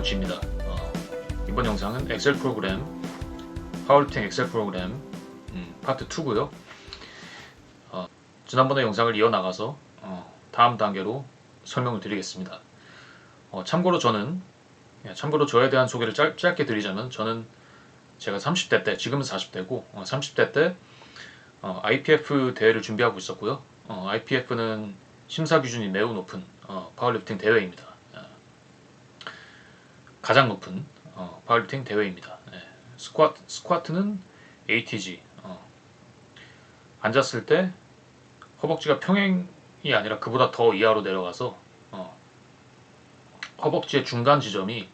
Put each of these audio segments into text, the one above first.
G입니다. 이번 영상은 엑셀 프로그램, 파워리프팅 엑셀 프로그램 파트 2고요. 지난번에 영상을 이어나가서 다음 단계로 설명을 드리겠습니다. 참고로 저에 대한 소개를 짧게 드리자면, 저는 제가 30대 때, 지금은 40대고 30대 때 IPF 대회를 준비하고 있었고요. IPF는 심사 기준이 매우 높은 파워리프팅 대회입니다. 가장 높은 파워리프팅 대회입니다. 스쿼트는 ATG. 앉았을 때 허벅지가 평행이 아니라 그보다 더 이하로 내려가서 허벅지의 중간 지점이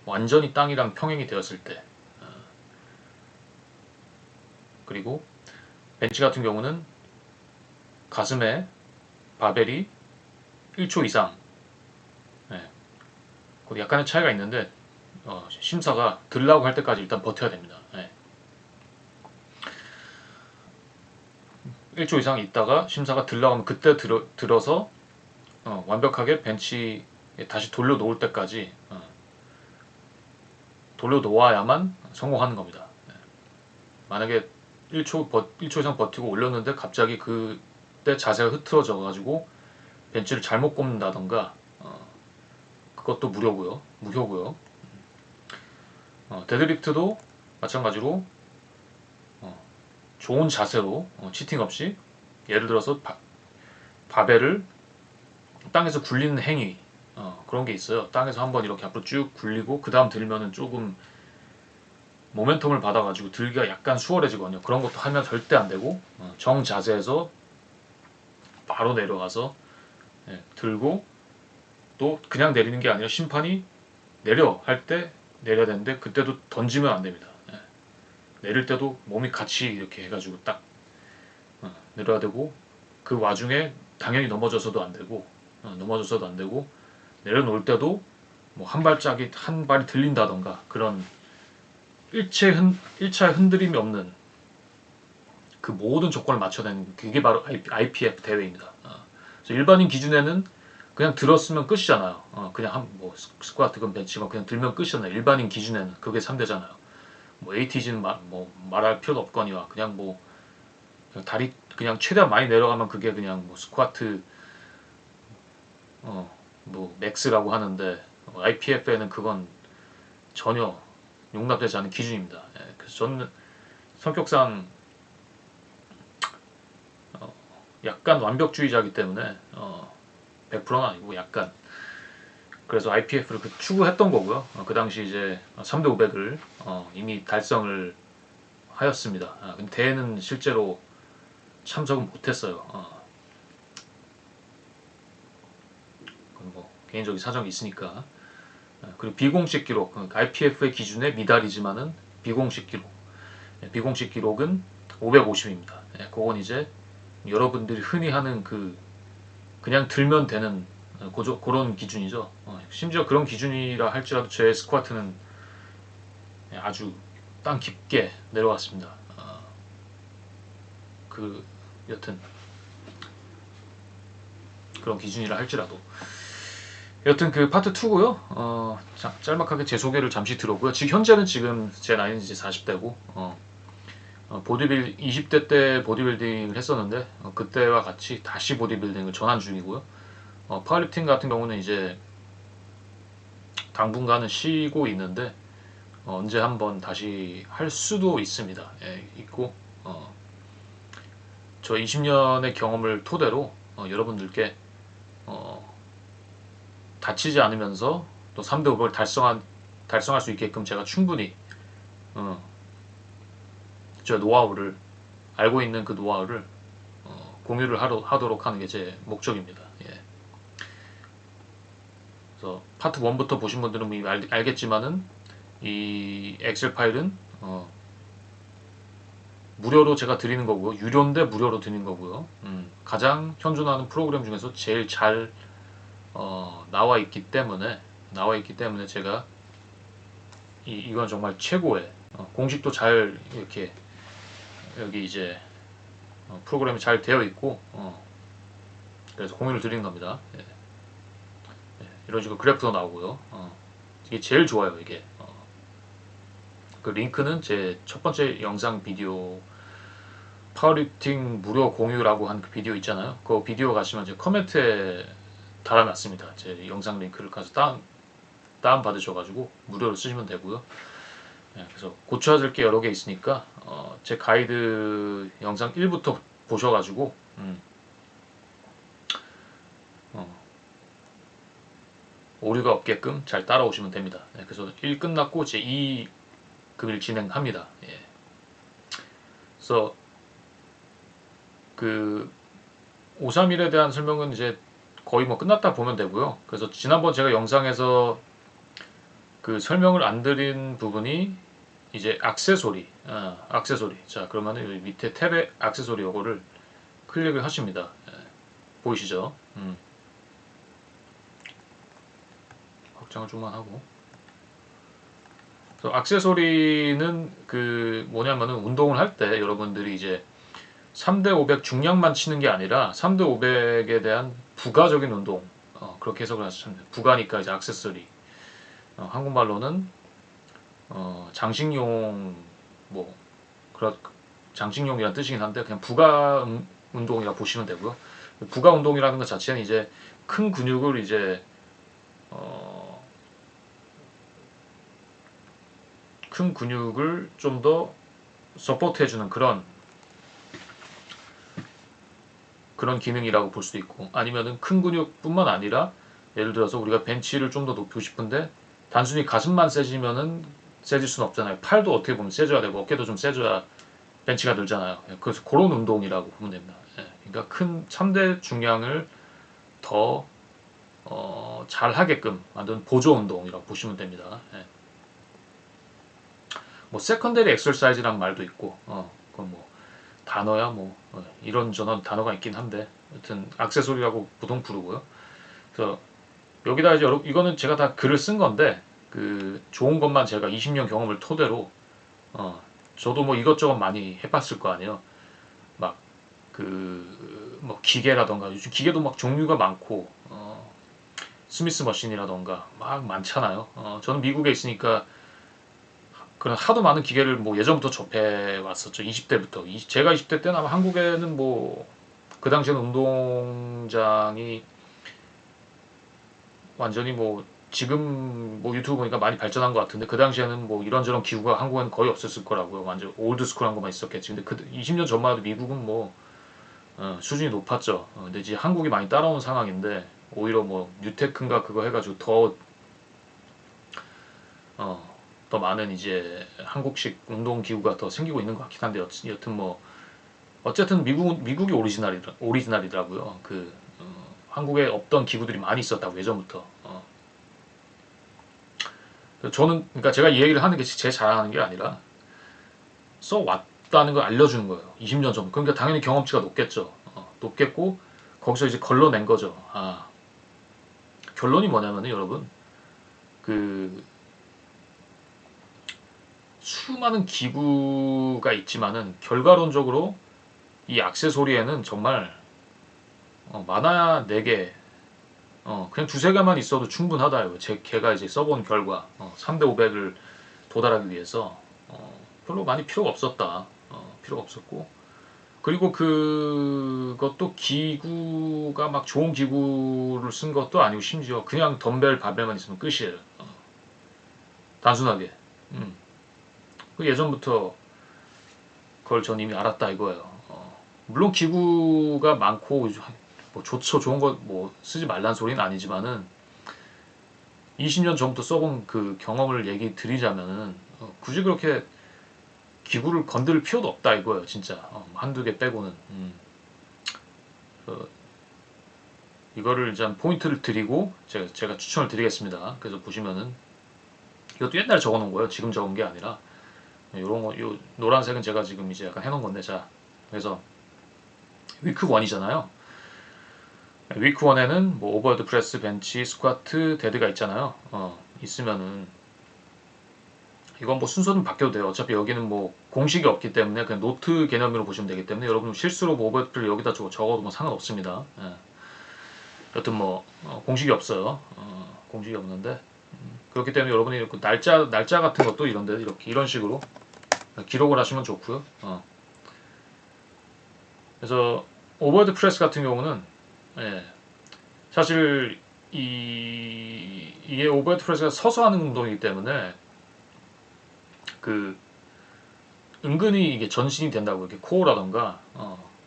완전히 땅이랑 평행이 되었을 때, 그리고 벤치 같은 경우는 가슴에 바벨이 1초 이상, 약간의 차이가 있는데 심사가 들라고 할 때까지 일단 버텨야 됩니다. 1초 이상 있다가 심사가 들라고 하면 그때 들어서 완벽하게 벤치에 다시 돌려놓을 때까지 돌려놓아야만 성공하는 겁니다. 만약에 1초 이상 버티고 올렸는데 갑자기 그때 자세가 흐트러져 가지고 벤치를 잘못 꼽는다던가, 그것도 무효고요. 데드리프트도 마찬가지로 좋은 자세로 치팅 없이, 예를 들어서 바벨을 땅에서 굴리는 행위, 그런 게 있어요. 땅에서 한번 이렇게 앞으로 쭉 굴리고 그 다음 들면은 조금 모멘텀을 받아가지고 들기가 약간 수월해지거든요. 그런 것도 하면 절대 안 되고, 정 자세에서 바로 내려가서 들고, 또 그냥 내리는 게 아니라 심판이 내려 할 때 내려야 되는데 그때도 던지면 안 됩니다. 내릴 때도 몸이 같이 이렇게 해가지고 딱 내려야 되고, 그 와중에 당연히 넘어져서도 안 되고 내려놓을 때도 뭐 한 발이 들린다던가, 그런 일차의 흔들림이 없는 그 모든 조건을 맞춰내는, 그게 바로 IPF 대회입니다. 그래서 일반인 기준에는 그냥 들었으면 끝이잖아요. 그냥 뭐 스쿼트건 벤치건 그냥 들면 끝이잖아요. 일반인 기준에는 그게 3대잖아요. 뭐 ATG는 말할 필요도 없거니와, 그냥 뭐 다리 그냥 최대한 많이 내려가면 그게 그냥 뭐 스쿼트 뭐 맥스라고 하는데, IPF에는 그건 전혀 용납되지 않는 기준입니다. 그래서 저는 성격상 약간 완벽주의자이기 때문에 100%는 아니고 약간, 그래서 IPF를 추구했던 거고요. 그 당시 이제 3대 500을 이미 달성을 하였습니다. 근데 대회는 실제로 참석은 못했어요. 뭐 개인적인 사정이 있으니까. 그리고 비공식 기록, IPF의 기준에 미달이지만은 비공식 기록은 550입니다. 그건 이제 여러분들이 흔히 하는 그냥 들면 되는 그런 기준이죠. 심지어 그런 기준이라 할지라도 제 스쿼트는 아주 땅 깊게 내려갔습니다. 여튼 그런 기준이라 할지라도, 여튼 그 파트 2고요. 짤막하게 제 소개를 잠시 들어보고요. 현재는 지금 제 나이는 이제 40대고 20대 때 보디빌딩을 했었는데, 그때와 같이 다시 보디빌딩을 전환 중이고요. 파워리프팅 같은 경우는 이제 당분간은 쉬고 있는데, 언제 한번 다시 할 수도 있습니다. 있고, 저 20년의 경험을 토대로 여러분들께 다치지 않으면서 또 3대 500을 달성할 수 있게끔 제가 충분히 저 노하우를, 알고 있는 그 노하우를 공유를 하도록 하는 게 제 목적입니다. 그래서 파트 1부터 보신 분들은 이미 알겠지만은, 이 엑셀 파일은 무료로 제가 드리는 거고요. 유료인데 무료로 드리는 거고요. 가장 현존하는 프로그램 중에서 제일 잘 나와 있기 때문에 제가 이건 정말 최고의, 공식도 잘 이렇게 여기 이제 프로그램이 잘 되어 있고, 그래서 공유를 드리는 겁니다. 이런 식으로 그래프도 나오고요. 이게 제일 좋아요. 이게 그 링크는 제 첫 번째 영상 비디오 파워리프팅 무료 공유라고 한 그 비디오 있잖아요. 그 비디오 가시면 제 코멘트에 달아놨습니다. 제 영상 링크를 가서 다운 받으셔가지고 무료로 쓰시면 되고요. 네, 그래서 고쳐야 될 게 여러 개 있으니까 제 가이드 영상 1부터 보셔가지고 어, 오류가 없게끔 잘 따라오시면 됩니다. 네, 그래서 1 끝났고 제 2 급일 진행합니다. 예. 그래서 그 531에 대한 설명은 이제 거의 뭐 끝났다 보면 되고요. 그래서 지난번 제가 영상에서 그 설명을 안 드린 부분이 이제 액세서리, 액세서리. 자, 그러면은 여기 밑에 탭에 액세서리 요거를 클릭을 하십니다. 예, 보이시죠? 확장을 좀만 하고. 그래서 액세서리는 그 뭐냐면은 운동을 할 때 여러분들이 이제 3대 500 중량만 치는 게 아니라 3대 500에 대한 부가적인 운동, 그렇게 해석을 하시면 돼요. 부가니까 이제 액세서리. 한국말로는 장식용 뭐 그런 장식용이라는 뜻이긴 한데 그냥 부가 운동이라 보시면 되고요. 부가 운동이라는 것 자체는 이제 큰 근육을 이제 큰 근육을 좀 더 서포트 해주는 그런 기능이라고 볼 수도 있고, 아니면은 큰 근육뿐만 아니라 예를 들어서 우리가 벤치를 좀 더 높이고 싶은데 단순히 가슴만 세지면은 세질 수는 없잖아요. 팔도 어떻게 보면 세져야 되고 어깨도 좀 세져야 벤치가 늘잖아요. 그래서 그런 운동이라고 보면 됩니다. 예, 그러니까 큰 3대 중량을 더 잘하게끔 만든 보조 운동이라고 보시면 됩니다. 예. 뭐 세컨더리 엑서사이즈란 말도 있고, 그건 뭐 단어야 뭐 이런저런 단어가 있긴 한데, 하여튼 액세서리라고 보통 부르고요. 그래서 여기다 이제 이거는 제가 다 글을 쓴 건데 그 좋은 것만 제가 20년 경험을 토대로 저도 뭐 이것저것 많이 해봤을 거 아니에요. 막 그 뭐 기계라던가 요즘 기계도 막 종류가 많고 스미스 머신이라던가 막 많잖아요. 저는 미국에 있으니까 그런 하도 많은 기계를 뭐 예전부터 접해 왔었죠. 20대부터. 제가 20대 때는 아마 한국에는 뭐 그 당시에는 운동장이 완전히 뭐 지금 뭐 유튜브 보니까 많이 발전한 것 같은데 그 당시에는 뭐 이런저런 기구가 한국에는 거의 없었을 거라고요. 완전 올드스쿨한 것만 있었겠지. 근데 그 20년 전만 해도 미국은 뭐 수준이 높았죠. 근데 이제 한국이 많이 따라온 상황인데 오히려 뭐 뉴테크인가 그거 해가지고 더 많은 이제 한국식 운동 기구가 더 생기고 있는 것 같긴 한데 여튼 뭐 어쨌든 미국이 오리지널이더라고요. 한국에 없던 기구들이 많이 있었다고 예전부터. 저는 그러니까 제가 이 얘기를 하는 게 제 자랑하는 게 아니라 써 왔다는 걸 알려주는 거예요. 20년 전. 그러니까 당연히 경험치가 높겠죠. 높겠고 거기서 이제 걸러낸 거죠. 결론이 뭐냐면은 여러분 그 수많은 기구가 있지만은 결과론적으로 이 액세서리에는 정말 많아야 4개, 그냥 두세 개만 있어도 충분하다. 걔가 이제 써본 결과 3대 500을 도달하기 위해서 별로 많이 필요가 없었다. 필요가 없었고 그리고 그것도 기구가 막 좋은 기구를 쓴 것도 아니고 심지어 그냥 덤벨 바벨만 있으면 끝이에요. 단순하게. 그 예전부터 그걸 전 이미 알았다 이거예요. 물론 기구가 많고 뭐 좋죠 좋은 거 뭐 쓰지 말란 소리는 아니지만은 20년 전부터 써본 그 경험을 얘기 드리자면은 굳이 그렇게 기구를 건들 필요도 없다 이거예요 진짜. 한두 개 빼고는. 이거를 일단 포인트를 드리고 제가 추천을 드리겠습니다. 그래서 보시면은 이것도 옛날에 적어놓은 거예요. 지금 적은 게 아니라 요런 거, 요 노란색은 제가 지금 이제 약간 해놓은 건데, 자, 그래서 위크 1이잖아요. 위크 1에는 뭐 오버헤드 프레스, 벤치, 스쿼트, 데드가 있잖아요. 있으면은 이건 뭐 순서는 바뀌어도 돼요. 어차피 여기는 뭐 공식이 없기 때문에 그냥 노트 개념으로 보시면 되기 때문에 여러분 실수로 뭐 오버헤드를 여기다 적어도 뭐 상관없습니다. 여튼 뭐 공식이 없어요. 공식이 없는데 그렇기 때문에 여러분이 그 날짜 같은 것도 이런데 이렇게 이런 식으로 기록을 하시면 좋고요. 그래서 오버헤드 프레스 같은 경우는 예, 사실 이게 오버헤드 프레스가 서서 하는 운동이기 때문에 그 은근히 이게 전신이 된다고 이렇게 코어라던가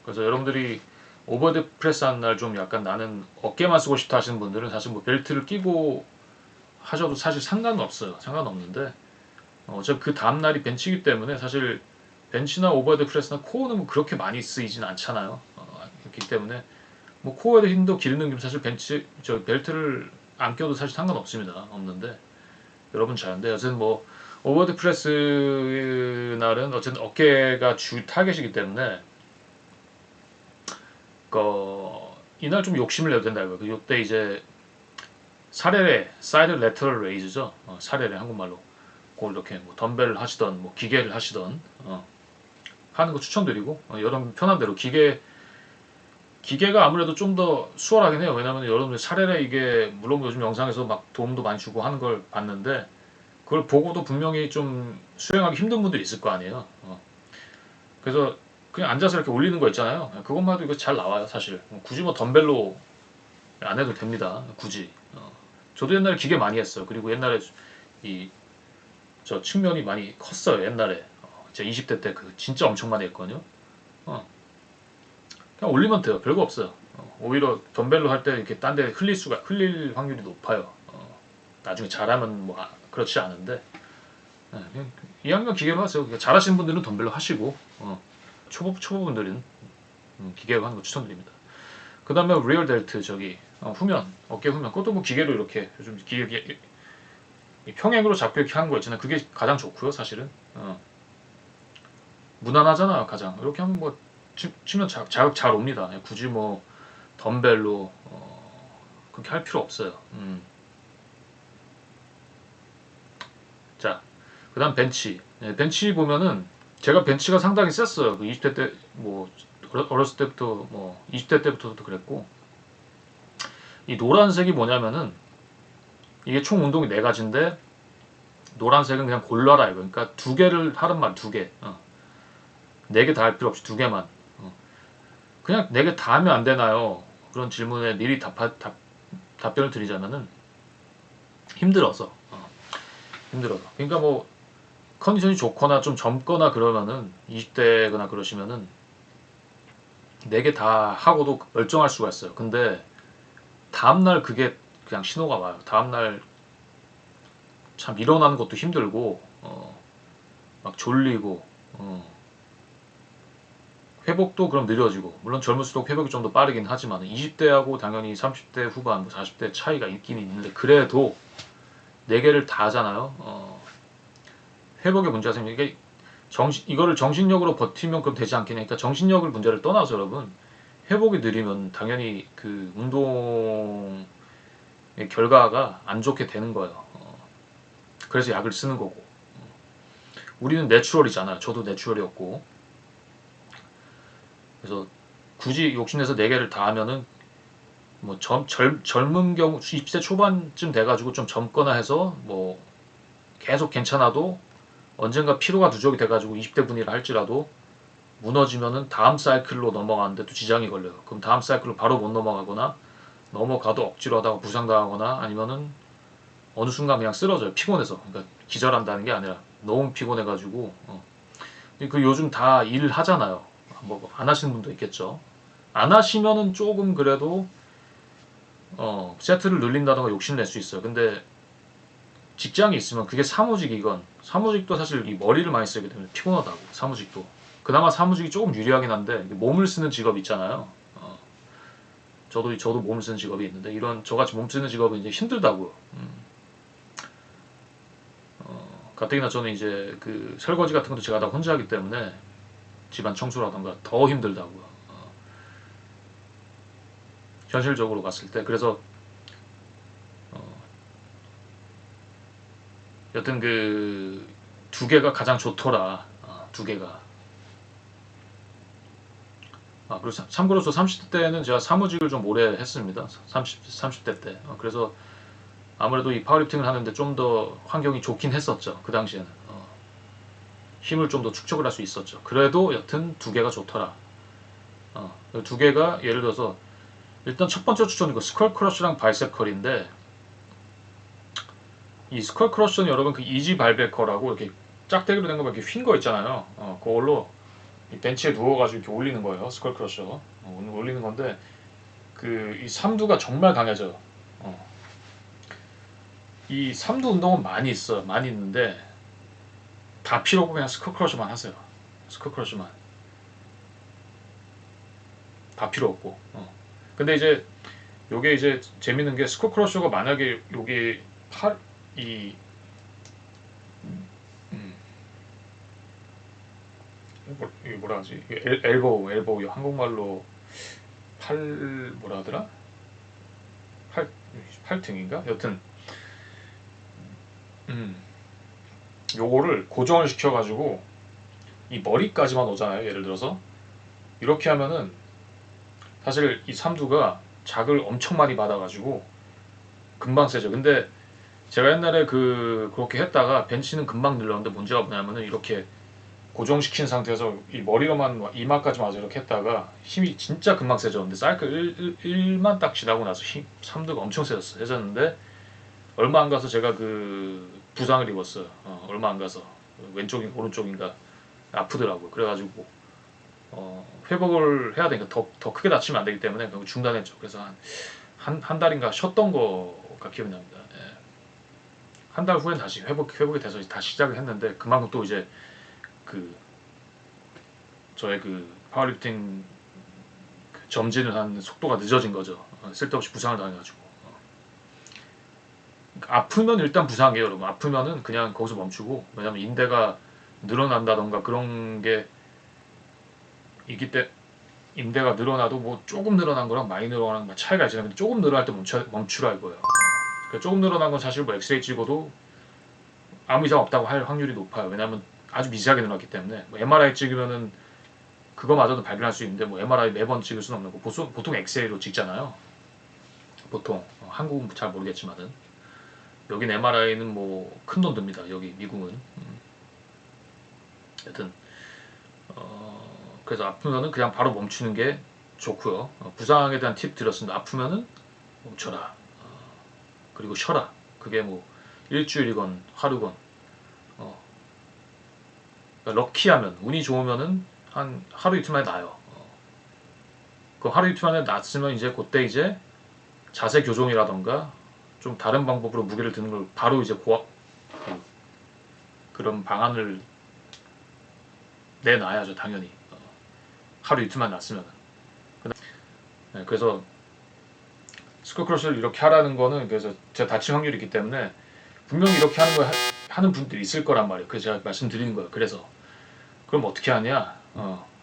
그래서 여러분들이 오버헤드 프레스 하는 날 좀 약간 나는 어깨만 쓰고 싶다 하시는 분들은 사실 뭐 벨트를 끼고 하셔도 사실 상관은 없어요. 상관없는데 어차피 그 다음 날이 벤치이기 때문에 사실 벤치나 오버헤드 프레스나 코어는 뭐 그렇게 많이 쓰이진 않잖아요. 그렇기 때문에 뭐 코어에 힘도 기르는 게 사실 벨트를 안 껴도 사실 상관없습니다. 없는데 여러분 자연데 어쨌든 뭐 오버헤드 프레스 날은 어쨌든 어깨가 주 타겟이기 때문에 이날 좀 욕심을 내도 된다 이거. 이때 이제 사레레 사이드 레터럴 레이즈죠. 사레레 한국말로. 그걸 이렇게 뭐 덤벨을 하시던 뭐 기계를 하시던 하는 거 추천드리고 여러분 편한 대로 기계가 아무래도 좀 더 수월하긴 해요. 왜냐면 여러분들 사례래 이게 물론 요즘 영상에서 막 도움도 많이 주고 하는 걸 봤는데 그걸 보고도 분명히 좀 수행하기 힘든 분들이 있을 거 아니에요. 그래서 그냥 앉아서 이렇게 올리는 거 있잖아요. 그것만 해도 이거 잘 나와요, 사실. 굳이 뭐 덤벨로 안 해도 됩니다. 굳이. 저도 옛날에 기계 많이 했어요. 그리고 옛날에 이 저 측면이 많이 컸어요. 옛날에. 제가 20대 때 그 진짜 엄청 많이 했거든요. 그냥 올리면 돼요. 별거 없어요. 오히려 덤벨로 할 때 이렇게 딴 데 흘릴 확률이 높아요. 나중에 잘하면 뭐 그렇지 않은데 그냥 이왕이면 기계로 하세요. 그러니까 잘하시는 분들은 덤벨로 하시고 초보분들은 기계로 하는 거 추천드립니다. 그 다음에 리얼 델트 저기 후면 어깨 후면 그것도 뭐 기계로 이렇게 요즘 기계 평행으로 잡고 이렇게 하는 거 있잖아요. 그게 가장 좋고요, 사실은. 무난하잖아요, 가장. 이렇게 하면 뭐 치면 자극 잘 옵니다. 굳이 뭐 덤벨로 그렇게 할 필요 없어요. 자, 그다음 벤치. 벤치 보면은 제가 벤치가 상당히 셌어요. 그 20대 때 뭐 어렸을 때부터 뭐 20대 때부터도 그랬고 이 노란색이 뭐냐면은 이게 총 운동이 네 가지인데 노란색은 그냥 골라라 이거. 그러니까 두 개를 하는 말 두 개. 네 개 다 할 필요 없이 두 개만. 그냥 네 개 다 하면 안 되나요? 그런 질문에 미리 답변을 드리자면은 힘들어서. 힘들어서. 그러니까 뭐 컨디션이 좋거나 좀 젊거나 그러면은 20대거나 그러시면은 네 개 다 하고도 멀쩡할 수가 있어요. 근데 다음날 그게 그냥 신호가 와요. 다음날 참 일어나는 것도 힘들고 막 졸리고 회복도 그럼 느려지고 물론 젊을수록 회복이 좀 더 빠르긴 하지만 20대하고 당연히 30대 후반, 40대 차이가 있긴 있는데 그래도 네 개를 다 하잖아요. 회복의 문제가 생기니까 이게 이거를 정신력으로 버티면 그럼 되지 않겠냐. 그러니까 정신력을 문제를 떠나서 여러분 회복이 느리면 당연히 그 운동의 결과가 안 좋게 되는 거예요. 그래서 약을 쓰는 거고. 우리는 내추럴이잖아요. 저도 내추럴이었고. 그래서 굳이 욕심내서 네 개를 다 하면은 뭐 젊은 경우 20대 초반쯤 돼가지고 좀 젊거나 해서 뭐 계속 괜찮아도 언젠가 피로가 누적이 돼가지고 20대 분이라 할지라도 무너지면은 다음 사이클로 넘어가는데 또 지장이 걸려요. 그럼 다음 사이클로 바로 못 넘어가거나 넘어가도 억지로 하다가 부상당하거나 아니면은 어느 순간 그냥 쓰러져요. 피곤해서. 그러니까 기절한다는 게 아니라 너무 피곤해가지고 그 요즘 다 일 하잖아요. 뭐 안 하시는 분도 있겠죠. 안 하시면은 조금 그래도 세트를 늘린다던가 욕심낼 수 있어요. 근데 직장이 있으면 그게 사무직이건 사무직도 사실 이 머리를 많이 쓰기 때문에 피곤하다고 사무직도 그나마 사무직이 조금 유리하긴 한데 몸을 쓰는 직업 있잖아요. 저도 몸을 쓰는 직업이 있는데 이런 저같이 몸 쓰는 직업은 이제 힘들다고요. 가뜩이나 저는 이제 그 설거지 같은 것도 제가 다 혼자 하기 때문에 집안 청소라던가 더 힘들다고요. 현실적으로 봤을 때 그래서 여튼 그 두 개가 가장 좋더라. 두 개가. 그리고 참고로 저 30대 때는 제가 사무직을 좀 오래 했습니다. 30대 때. 그래서 아무래도 이 파워리프팅을 하는데 좀 더 환경이 좋긴 했었죠. 그 당시에는 힘을 좀 더 축적을 할 수 있었죠. 그래도 여튼 두 개가 좋더라. 두 개가 예를 들어서 일단 첫 번째 추천은 이거 스컬 크러쉬랑 바이셉 컬인데, 이 스컬 크러쉬는 여러분 그 이지 발베커라고 이렇게 짝대기로 된 거 이렇게 휜 거 있잖아요. 그걸로 이 벤치에 누워가지고 이렇게 올리는 거예요. 스컬 크러쉬 올리는 건데, 그 이 삼두가 정말 강해져요. 이 삼두 운동은 많이 있어요. 많이 있는데 다 필요 없고 그냥 스컬 크러쉬만 하세요. 스컬 크러쉬만 다 필요 없고. 근데 이제 요게 이제 재밌는 게 스컬 크러쉬가 만약에 요게 이 이게 뭐라 하지? 엘보우 한국말로 뭐라 하더라? 팔등인가? 여튼 요거를 고정을 시켜가지고 이 머리까지만 오잖아요. 예를 들어서 이렇게 하면은 사실 이 삼두가 자극을 엄청 많이 받아가지고 금방 세죠. 근데 제가 옛날에 그렇게 했다가 벤치는 금방 늘렸는데 문제가 뭐냐면은 이렇게 고정시킨 상태에서 이 머리로만 이마까지 마저 이렇게 했다가 힘이 진짜 금방 세졌는데 사이클 1만 딱 지나고 나서 삼두가 엄청 세졌는데 얼마 안 가서 제가 그 부상을 입었어요. 얼마 안 가서 왼쪽인 오른쪽인가 아프더라고요. 그래가지고 회복을 해야 되니까 더 크게 다치면 안 되기 때문에 결국 중단했죠. 그래서 한 달인가 쉬었던 거가 기억이 납니다. 예. 한 달 후엔 다시 회복이 돼서 다시 시작을 했는데 그만큼 또 이제 저의 파워리프팅 점진을 한 속도가 늦어진 거죠. 쓸데없이 부상을 당해가지고. 아프면 일단 부상이에요, 여러분. 아프면은 그냥 거기서 멈추고, 왜냐면 인대가 늘어난다던가 그런 게 있기 때문에, 인대가 늘어나도 뭐 조금 늘어난 거랑 많이 늘어나는 거 차이가 있잖아요. 근데 조금 늘어날 때 멈추라 이거예요. 그러니까 조금 늘어난 건 사실 뭐 엑스레이 찍어도 아무 이상 없다고 할 확률이 높아요. 왜냐하면 아주 미세하게 늘어났기 때문에. 뭐 MRI 찍으면은 그거마저도 발견할 수 있는데 뭐 MRI 매번 찍을 수는 없는 거. 보통 엑스레이로 찍잖아요. 보통 한국은 잘 모르겠지만은 여긴 MRI는 뭐 큰 돈 듭니다. 여기 미국은. 여튼 그래서 아프면은 그냥 바로 멈추는 게 좋고요. 부상에 대한 팁 드렸습니다. 아프면은 멈춰라. 그리고 쉬어라. 그게 뭐 일주일이건 하루건. 그러니까 럭키하면 운이 좋으면은 한 하루 이틀 만에 나요. 그 하루 이틀 만에 났으면 이제 그때 이제 자세 교정이라던가 좀 다른 방법으로 무게를 드는 걸 바로 이제 그런 방안을 내놔야죠. 당연히 하루 이틀만 났으면. 네, 그래서 스쿼트 크러쉬를 이렇게 하라는 거는 그래서 제가 다칠 확률이 있기 때문에 분명히 이렇게 하는 걸 하는 분들이 있을 거란 말이에요. 그래서 제가 말씀드리는 거예요. 그래서 그럼 어떻게 하냐?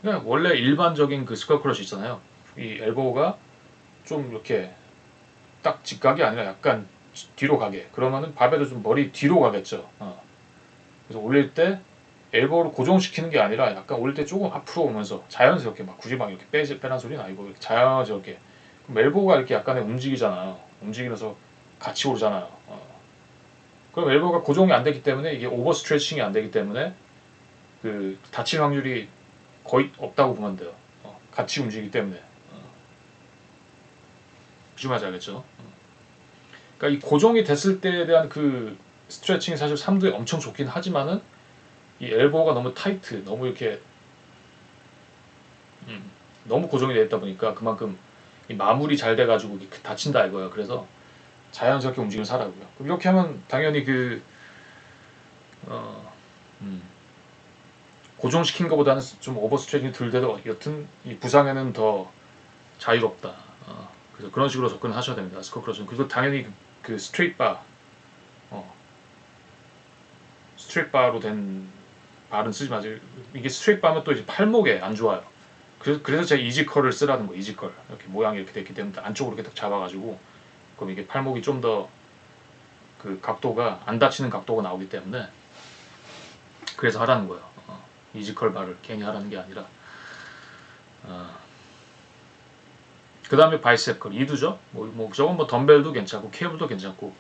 그냥 원래 일반적인 그 스쿼트 크러쉬 있잖아요. 이 엘보가 좀 이렇게 딱 직각이 아니라 약간 뒤로 가게. 그러면은 바벨도 좀 머리 뒤로 가겠죠. 그래서 올릴 때 엘보를 고정시키는 게 아니라 약간 올릴 때 조금 앞으로 오면서 자연스럽게 막 굳이 막 이렇게 빼란 소리는 아니고 이렇게 자연스럽게. 그럼 엘보가 이렇게 약간의 움직이잖아요. 움직이면서 같이 오르잖아요. 그럼 엘보가 고정이 안 되기 때문에 이게 오버 스트레칭이 안 되기 때문에 그 다칠 확률이 거의 없다고 보면 돼요. 같이 움직이기 때문에. 무슨 말인지 알겠죠? 그러니까 이 고정이 됐을 때에 대한 그 스트레칭이 사실 삼두에 엄청 좋긴 하지만은 이 엘보가 너무 타이트, 너무 이렇게 너무 고정이 되어 있다 보니까 그만큼 이 마무리 잘 돼가지고 다친다 이거예요. 그래서 자연스럽게 움직임을 사라고요. 그럼 이렇게 하면 당연히 고정시킨 것보다는 좀 오버 스트레칭이 덜 돼도 여튼 이 부상에는 더 자유롭다. 그래서 그런 식으로 접근을 하셔야 됩니다. 스쿼트 크러쉬는. 그리고 당연히 그 스트레이트 바로 된 발은 쓰지 마세요. 이게 스트레이트 바면 또 이제 팔목에 안 좋아요. 그래서 제가 이지컬을 쓰라는 거. 이지컬 이렇게 모양이 이렇게 됐기 때문에 안쪽으로 이렇게 딱 잡아가지고 그럼 이게 팔목이 좀 더 그 각도가 안 다치는 각도가 나오기 때문에 그래서 하라는 거예요. 이지컬 발을 괜히 하라는 게 아니라. 그 다음에 바이셉 컬 2두죠. 저건 뭐 덤벨도 괜찮고 케이블도 괜찮고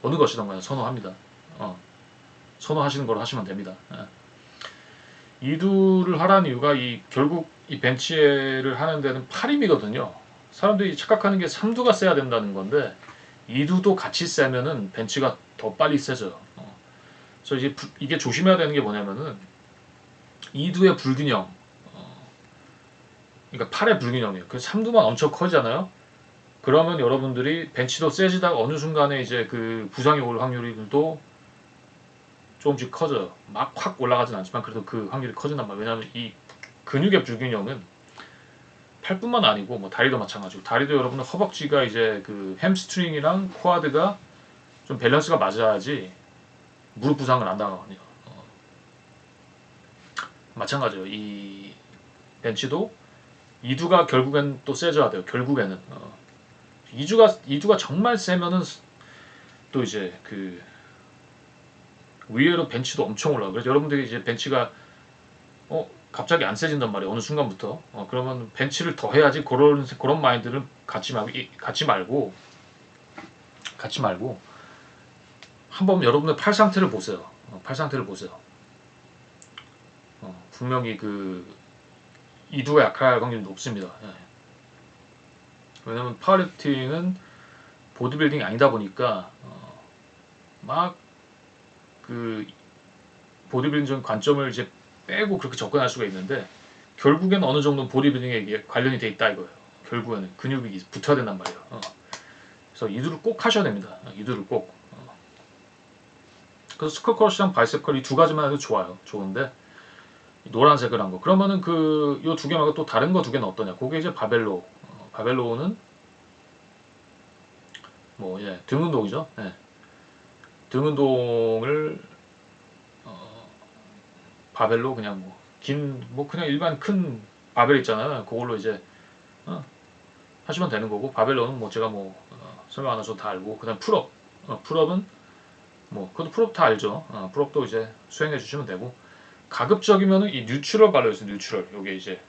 어느 것이든 간에 선호합니다. 선호하시는 걸로 하시면 됩니다. 2두를 하라는 이유가 결국 이 벤치를 하는 데는 팔 힘이거든요. 사람들이 착각하는 게 3두가 세야 된다는 건데 2두도 같이 세면은 벤치가 더 빨리 세져요. 그래서 이제 이게 조심해야 되는 게 뭐냐면은 2두의 불균형, 그러니까 팔의 불균형이에요. 그래서 3두만 엄청 커지잖아요. 그러면 여러분들이 벤치도 세지다가 어느 순간에 이제 그 부상이 올 확률도 조금씩 커져요. 막 확 올라가진 않지만 그래도 그 확률이 커진단 말이에요. 왜냐하면 이 근육의 불균형은 팔뿐만 아니고 뭐 다리도 마찬가지고, 다리도 여러분들 허벅지가 이제 그 햄스트링이랑 코아드가 좀 밸런스가 맞아야지 무릎 부상을 안 당하거든요. 마찬가지예요. 이 벤치도 2두가 결국엔 또 세져야 돼요. 결국에는 2두가 정말 세면은 또 이제 그 위에로 벤치도 엄청 올라가. 그래서 여러분들이 이제 벤치가 갑자기 안 세진단 말이에요. 어느 순간부터. 그러면 벤치를 더 해야지, 그런 마인드를 갖지 말고 한번 여러분의 팔 상태를 보세요. 팔 상태를 보세요. 분명히 그 2두가 약할 확률이 높습니다. 왜냐면 파워리프팅은 보디빌딩이 아니다 보니까 막 그 보디빌딩 관점을 이제 빼고 그렇게 접근할 수가 있는데, 결국에는 어느 정도 보디빌딩에 관련이 돼 있다 이거예요. 결국에는 근육이 붙어야 된단 말이에요. 그래서 2두를 꼭 하셔야 됩니다. 2두를 꼭. 그래서 스컬커시랑 바이셉컬 이 두 가지만 해도 좋은데, 노란색을 한 거. 그러면은 요 두 개 말고 또 다른 거 두 개는 어떠냐? 그게 이제 바벨로. 바벨로는 등 운동이죠. 등 운동을 바벨로 그냥 그냥 일반 큰 바벨 있잖아요. 그걸로 이제 하시면 되는 거고, 바벨로는 제가 설명 안 하셔도 다 알고, 그다음 풀업. 풀업은 그것도 풀업 다 알죠. 풀업도 이제 수행해 주시면 되고, 가급적이면은 이 뉴트럴 발로 있어요. 뉴트럴. 요게 이제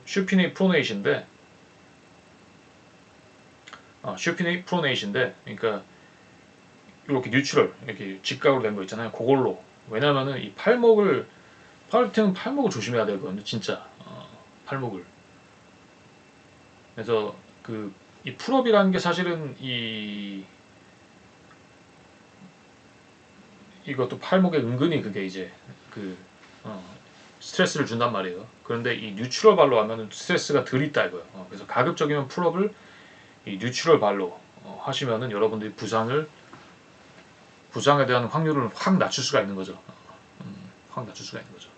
슈피니 프로네이신데, 그러니까 이렇게 뉴트럴, 이렇게 직각으로 된 거 있잖아요. 그걸로. 왜냐면은 이 파워리프팅은 팔목을 조심해야 되거든요. 진짜. 팔목을. 그래서 이 풀업이라는 게 사실은 이것도 팔목에 은근히 그게 이제 스트레스를 준단 말이에요. 그런데 이 뉴트럴 발로 하면은 스트레스가 덜 있다 이거예요. 그래서 가급적이면 풀업을 이 뉴트럴 발로 하시면은 여러분들이 부상에 대한 확률을 확 낮출 수가 있는 거죠. 확 낮출 수가 있는 거죠.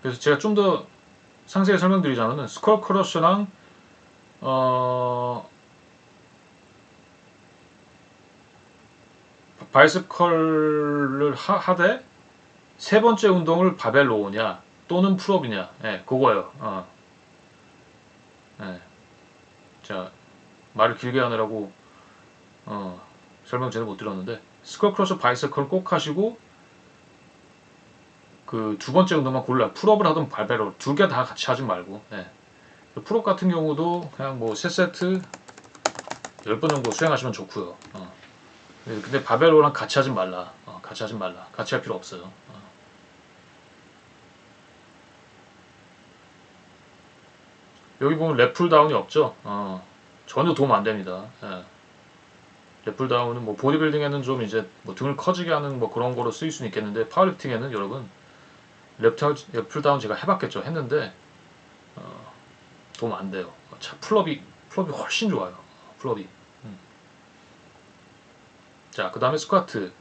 그래서 제가 좀 더 상세히 설명드리자면은 스컬 크러쉬랑 바이셉 컬을 하되 세 번째 운동을 바벨 로우냐 또는 풀업이냐, 그거예요. 자, 말을 길게 하느라고 설명 제대로 못 드렸는데, 스컬 크러쉬 바이셉 컬 꼭 하시고 그 두 번째 운동만 골라요. 풀업을 하든 바벨 로우, 두 개 다 같이 하지 말고. 풀업 같은 경우도 그냥 3세트 10번 정도 수행하시면 좋고요. 근데 바벨 로우랑 같이 하지 말라. 같이 할 필요 없어요. 여기 보면 랩풀 다운이 없죠. 전혀 도움 안 됩니다. 랩풀 다운은 보디빌딩에는 좀 이제 등을 커지게 하는 그런 거로 쓰일 수는 있겠는데, 파워리프팅에는 여러분 랩풀 다운 제가 해봤겠죠. 했는데 도움 안 돼요. 풀업이 훨씬 좋아요. 풀업이. 자, 그 다음에 스쿼트에도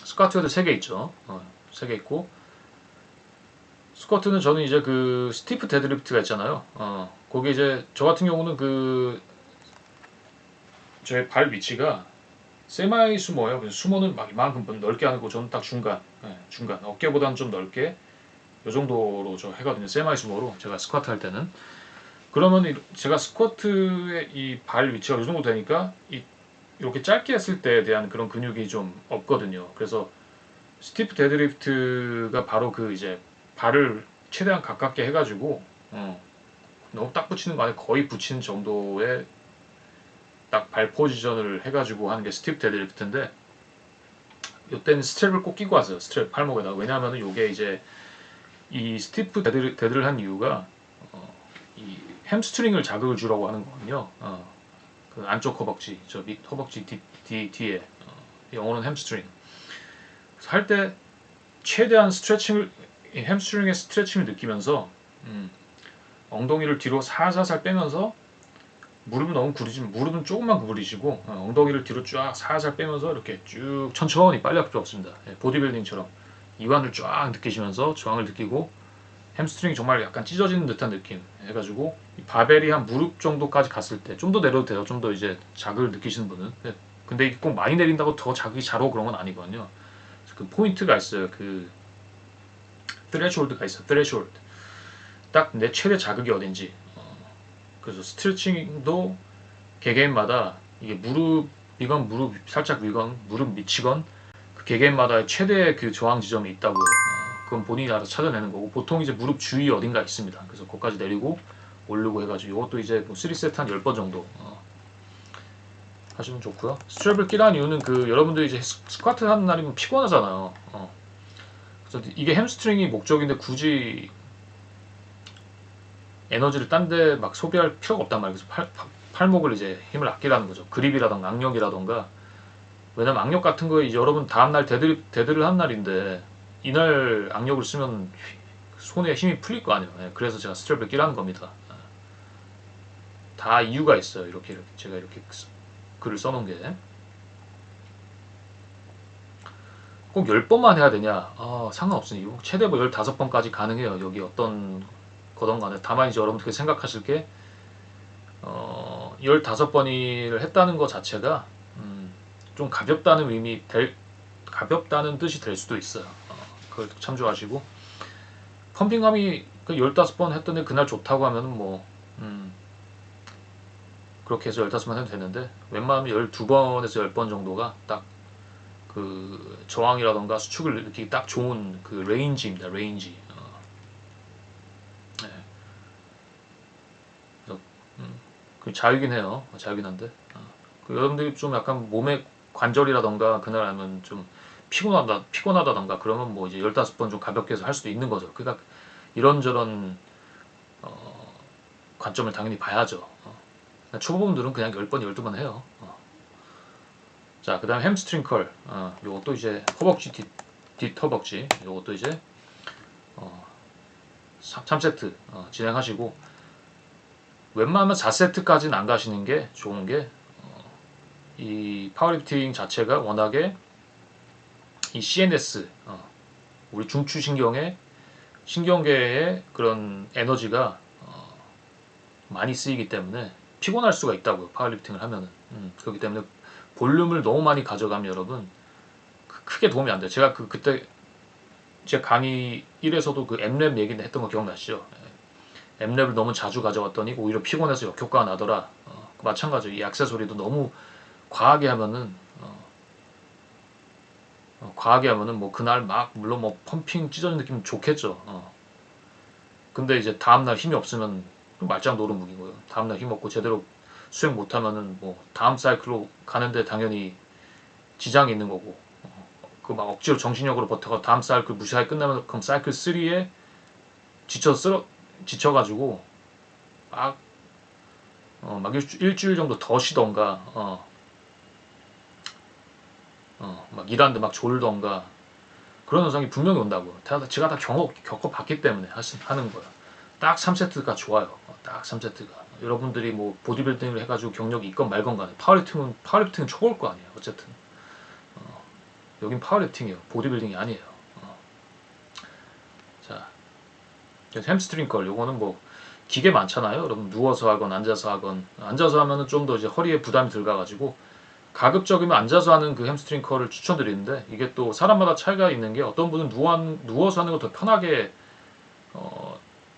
3개 있죠. 3개 있고, 스쿼트는 저는 이제 그 스티프 데드리프트가 있잖아요. 거기 이제 저 같은 경우는 저의 발 위치가 세마이 수모예요. 그래서 수모는 막 이만큼 넓게 하고, 저는 딱 중간 어깨보다는 좀 넓게 요 정도로 저 해거든요. 세마이 수모로 제가 스쿼트 할 때는. 그러면 제가 스쿼트의 이 발 위치가 이 정도 되니까 이렇게 짧게 했을 때에 대한 그런 근육이 좀 없거든요. 그래서 스티프 데드리프트가 바로 그 이제 발을 최대한 가깝게 해가지고 너무 딱 붙이는 거 아니고 거의 붙이는 정도의 딱 발 포지션을 해가지고 하는 게 스티프 데드리프트인데, 이때는 스트랩을 꼭 끼고 왔어요. 스트랩 팔목에다가. 왜냐하면 이게 이제 이 스티프 데드를 한 이유가 이 햄스트링을 자극을 주려고 하는 거거든요. 그 안쪽 허벅지, 저 밑 허벅지 뒤에, 영어로는 햄스트링. 할 때 최대한 햄스트링의 스트레칭을 느끼면서 엉덩이를 뒤로 살살살 빼면서, 무릎은 너무 구리지만 무릎은 조금만 구부리시고 엉덩이를 뒤로 쫙 살살 빼면서 이렇게 쭉 천천히 빨리 할 필요 없습니다. 보디빌딩처럼 이완을 쫙 느끼시면서 저항을 느끼고, 햄스트링이 정말 약간 찢어지는 듯한 느낌 해가지고 이 바벨이 한 무릎 정도까지 갔을 때 좀 더 내려도 돼요. 좀 더 이제 자극을 느끼시는 분은. 근데 이게 꼭 많이 내린다고 더 자극이 잘 오고 그런 건 아니거든요. 그 포인트가 있어요. 그 트레시홀드가 있어요. 트레시홀드. 딱 내 최대 자극이 어딘지. 그래서 스트레칭도 개개인마다 이게 무릎이건 무릎 살짝 위건 무릎 밑이건 그 개개인마다 최대 그 저항 지점이 있다고요. 그건 본인이 알아서 찾아내는 거고, 보통 이제 무릎 주위 어딘가 있습니다. 그래서 거기까지 내리고 올리고 해가지고 이것도 이제 뭐 3세트 한 10번 정도 하시면 좋고요. 스트랩을 끼라는 이유는 그 여러분들이 이제 스쿼트 하는 날이면 피곤하잖아요. 그래서 이게 햄스트링이 목적인데 굳이 에너지를 딴 데 막 소비할 필요가 없단 말이에요. 그래서 팔목을 이제 힘을 아끼라는 거죠. 그립이라던가 악력이라던가. 왜냐면 악력 같은 거 이제 여러분 다음날 데드를 한 날인데 이날 악력을 쓰면 손에 힘이 풀릴 거 아니에요. 그래서 제가 스트랩을 끼라는 겁니다. 다 이유가 있어요. 이렇게 제가 이렇게 글을 써놓은 게. 꼭 10번만 해야 되냐? 상관없으니 최대 뭐 15번까지 가능해요. 여기 어떤 거든 간에. 다만 이제 여러분들이 생각하실 게 15번을 했다는 것 자체가 좀 가볍다는 뜻이 될 수도 있어요. 그걸 참조하시고, 펌핑감이 그 15번 했더니 그날 좋다고 하면 뭐 그렇게 해서 15번 해도 되는데, 웬만하면 12번에서 10번 정도가 딱 그 저항이라던가 수축을 느끼기 딱 좋은 그 레인지입니다. 레인지. 네. 그래서 그 자유긴 해요. 자유긴 한데 그 여러분들이 좀 약간 몸의 관절이라던가 그날 하면 좀 피곤하다던가 그러면 뭐 이제 15번 좀 가볍게 해서 할 수도 있는 거죠. 그러니까 이런저런 관점을 당연히 봐야죠. 초보분들은 그냥 10번, 12번 해요. 자, 그 다음에 햄스트링 컬. 요것도 이제 허벅지 뒷 허벅지. 요것도 이제 3세트 진행하시고, 웬만하면 4세트까지는 안 가시는 게 좋은 게, 이 파워리프팅 자체가 워낙에 이 CNS, 우리 중추신경의 신경계의 그런 에너지가 많이 쓰이기 때문에 피곤할 수가 있다고요. 파워리프팅을 하면은. 그렇기 때문에 볼륨을 너무 많이 가져가면 여러분 크게 도움이 안 돼요. 제가 그때 제 강의 1에서도 그 엠랩 얘기 했던 거 기억나시죠? 엠랩을 너무 자주 가져갔더니 오히려 피곤해서 역효과가 나더라. 마찬가지로 이 액세서리도 너무 과하게 하면은 뭐 그날 막 물론 뭐 펌핑 찢어진 느낌 좋겠죠. 근데 이제 다음날 힘이 없으면 말짱 노른묵인 거예요. 다음날 힘 없고 제대로 수행 못하면은 뭐 다음 사이클로 가는데 당연히 지장이 있는 거고, 그 막 억지로 정신력으로 버텨가 다음 사이클 무시하게 끝나면 그럼 사이클 3에 지쳐가지고 막 일주일 정도 더 쉬던가 막 일하는데 막 졸던가 그런 현상이 분명히 온다고. 제가 다 겪어봤기 때문에 하는 거야. 딱 3세트가 좋아요. 딱 3세트가. 여러분들이 뭐 보디빌딩을 해가지고 경력이 있건 말건 간에 파워리프팅은 초보일 거 아니에요. 어쨌든 여긴 파워리프팅이에요. 보디빌딩이 아니에요. 자, 햄스트링 컬. 요거는 뭐 기계 많잖아요. 여러분 누워서 하건 앉아서 하건. 앉아서 하면은 좀 더 이제 허리에 부담이 들어가가지고 가급적이면 앉아서 하는 그 햄스트링 컬을 추천드리는데, 이게 또 사람마다 차이가 있는 게 어떤 분은 누워서 하는 거 더 편하게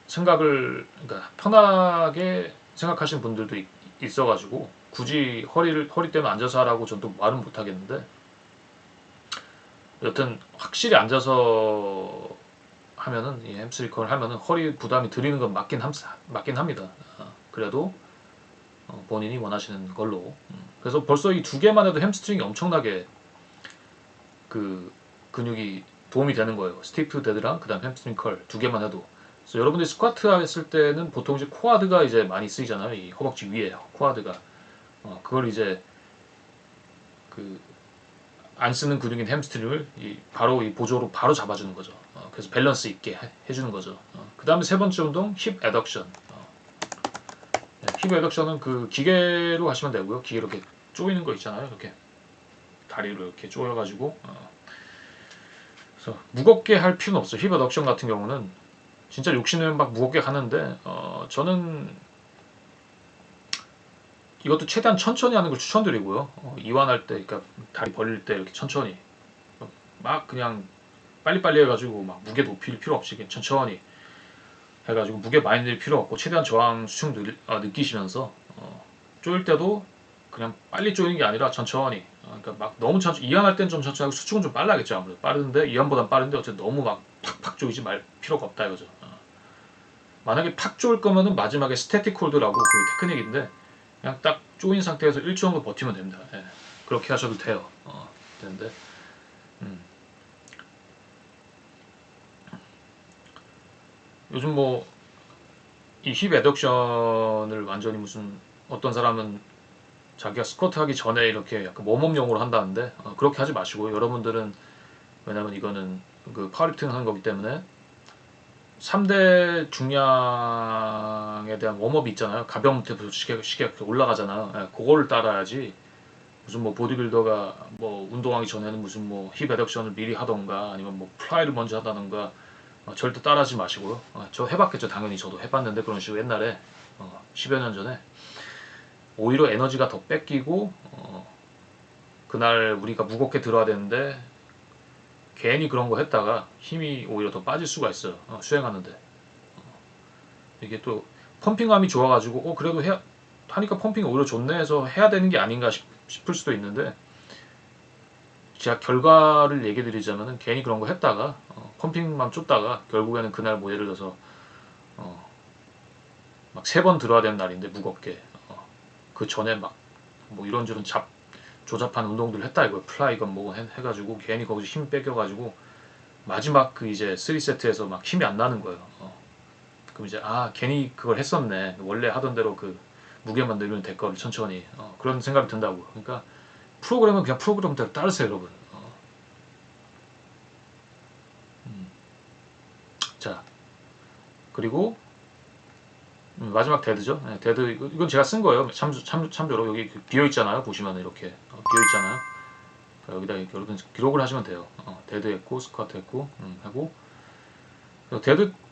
생각을 그러니까 편하게 생각하시는 분들도 있어가지고 굳이 허리 때문에 앉아서 하라고 저는 또 말은 못 하겠는데 여튼 확실히 앉아서 하면은 이 햄스트링 하면은 허리 부담이 들리는 건 맞긴 합니다. 그래도 본인이 원하시는 걸로. 그래서 벌써 이 두 개만 해도 햄스트링이 엄청나게 그 근육이 도움이 되는 거예요. 스티프 데드랑 그다음 햄스트링 컬 두 개만 해도. 그래서 여러분들이 스쿼트 했을 때는 보통 이제 코아드가 이제 많이 쓰이잖아요. 이 허벅지 위에 코아드가. 그걸 이제 그 안 쓰는 근육인 햄스트링을 바로 이 보조로 바로 잡아주는 거죠. 그래서 밸런스 있게 해주는 거죠. 그 다음에 세 번째 운동 힙 애덕션. 힙 애덕션은 그 기계로 하시면 되고요. 기계로 이렇게 조이는 거 있잖아요. 이렇게 다리로 이렇게 조여가지고. 그래서 무겁게 할 필요는 없어요. 힙 애덕션 같은 경우는 진짜 욕심내면 막 무겁게 하는데 저는 이것도 최대한 천천히 하는 걸 추천드리고요. 이완할 때, 그러니까 다리 벌릴 때 이렇게 천천히 막 그냥 빨리빨리 해가지고 막 무게 높일 필요 없이 그냥 천천히 해가지고 무게 많이 낼 필요 없고 최대한 저항 수축 느끼시면서 조일 때도 그냥 빨리 조이는 게 아니라 천천히 그러니까 막 너무 천천히 이완할 땐 좀 천천히 하고 수축은 좀 빨라겠죠. 아무래도 빠른데 이완보단 빠른데 어쨌든 너무 막 팍팍 조이지 말 필요가 없다 이거죠. 만약에 팍 조일 거면은 마지막에 스태틱 홀드라고 그 테크닉인데 그냥 딱 조인 상태에서 1초 정도 버티면 됩니다. 예. 그렇게 하셔도 돼요. 되는데 요즘 뭐 이 힙 애덕션을 완전히 무슨 어떤 사람은 자기가 스쿼트 하기 전에 이렇게 약간 웜업용으로 한다는데 그렇게 하지 마시고 여러분들은 왜냐면 이거는 그 파워리프팅 하는 거기 때문에 3대 중량에 대한 웜업이 있잖아요. 가벼움부터 시계 올라가잖아요. 예, 그거를 따라야지 무슨 뭐 보디빌더가 뭐 운동하기 전에는 무슨 뭐 힙 애덕션을 미리 하던가 아니면 뭐 플라이를 먼저 하다던가 절대 따라하지 마시고요. 저 해봤겠죠. 당연히 저도 해봤는데 그런 식으로 옛날에 10여 년 전에 오히려 에너지가 더 뺏기고 그날 우리가 무겁게 들어야 되는데 괜히 그런 거 했다가 힘이 오히려 더 빠질 수가 있어요. 수행하는데 이게 또 펌핑감이 좋아가지고 그래도 하니까 펌핑이 오히려 좋네 해서 해야 되는 게 아닌가 싶을 수도 있는데 제가 결과를 얘기 드리자면은 괜히 그런 거 했다가 펌핑만 쫓다가 결국에는 그날 뭐 예를 들어서 막 3번 들어야 되는 날인데 무겁게 그 전에 막 뭐 이런저런 조잡한 운동들을 했다 이거 플라이건 뭐 해가지고 괜히 거기서 힘 뺏겨가지고 마지막 그 이제 3세트에서 막 힘이 안 나는 거예요. 그럼 이제 괜히 그걸 했었네. 원래 하던 대로 그 무게만 늘리면 될 거를 천천히 그런 생각이 든다고. 그러니까 프로그램은 그냥 프로그램대로 따르세요, 여러분. 자 그리고 마지막 데드죠. 네, 데드 이건 제가 쓴 거예요. 참조로 여기 비어 있잖아요. 보시면 이렇게 비어 있잖아요. 여기다 여러분 기록을 하시면 돼요. 데드 했고 스쿼트 했고 하고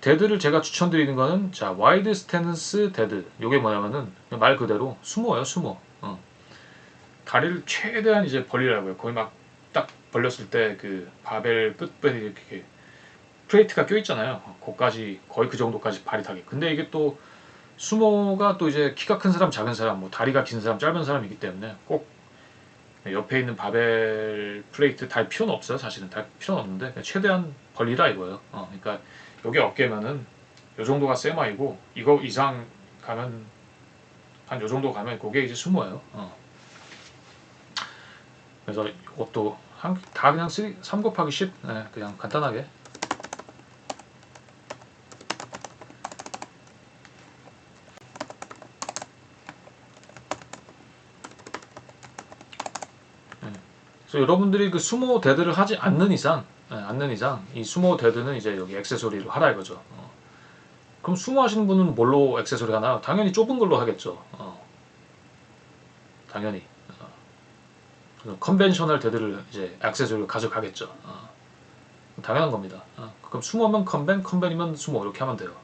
데드를 제가 추천드리는 거는 자 와이드 스탠스 데드. 이게 뭐냐면은 말 그대로 수모예요. 수모. 다리를 최대한 이제 벌리라고요. 거의 막 딱 벌렸을 때 그 바벨 끝변이 이렇게 플레이트가 껴 있잖아요. 거기까지 거의 그 정도까지 발이 타게. 근데 이게 또 수모가 또 이제 키가 큰 사람, 작은 사람, 뭐 다리가 긴 사람, 짧은 사람이기 때문에 꼭 옆에 있는 바벨 플레이트 달 필요는 없어요. 사실은 달 필요는 없는데 최대한 벌리라 이거예요. 그러니까 여기 어깨면은 요 정도가 세마이고 이거 이상 가면 한 요 정도 가면 그게 이제 수모예요. 그래서 이것도 다 그냥 3 곱하기 10 그냥 간단하게 그래서 여러분들이 그 수모 데드를 하지 않는 이상 이 수모 데드는 이제 여기 액세서리로 하라 이거죠. 그럼 수모 하시는 분은 뭘로 액세서리 하나요? 당연히 좁은 걸로 하겠죠. 당연히 컨벤셔널 데드를 이제 액세서리로 가져가겠죠. 당연한 겁니다. 그럼 수모면 컨벤이면 수모 이렇게 하면 돼요.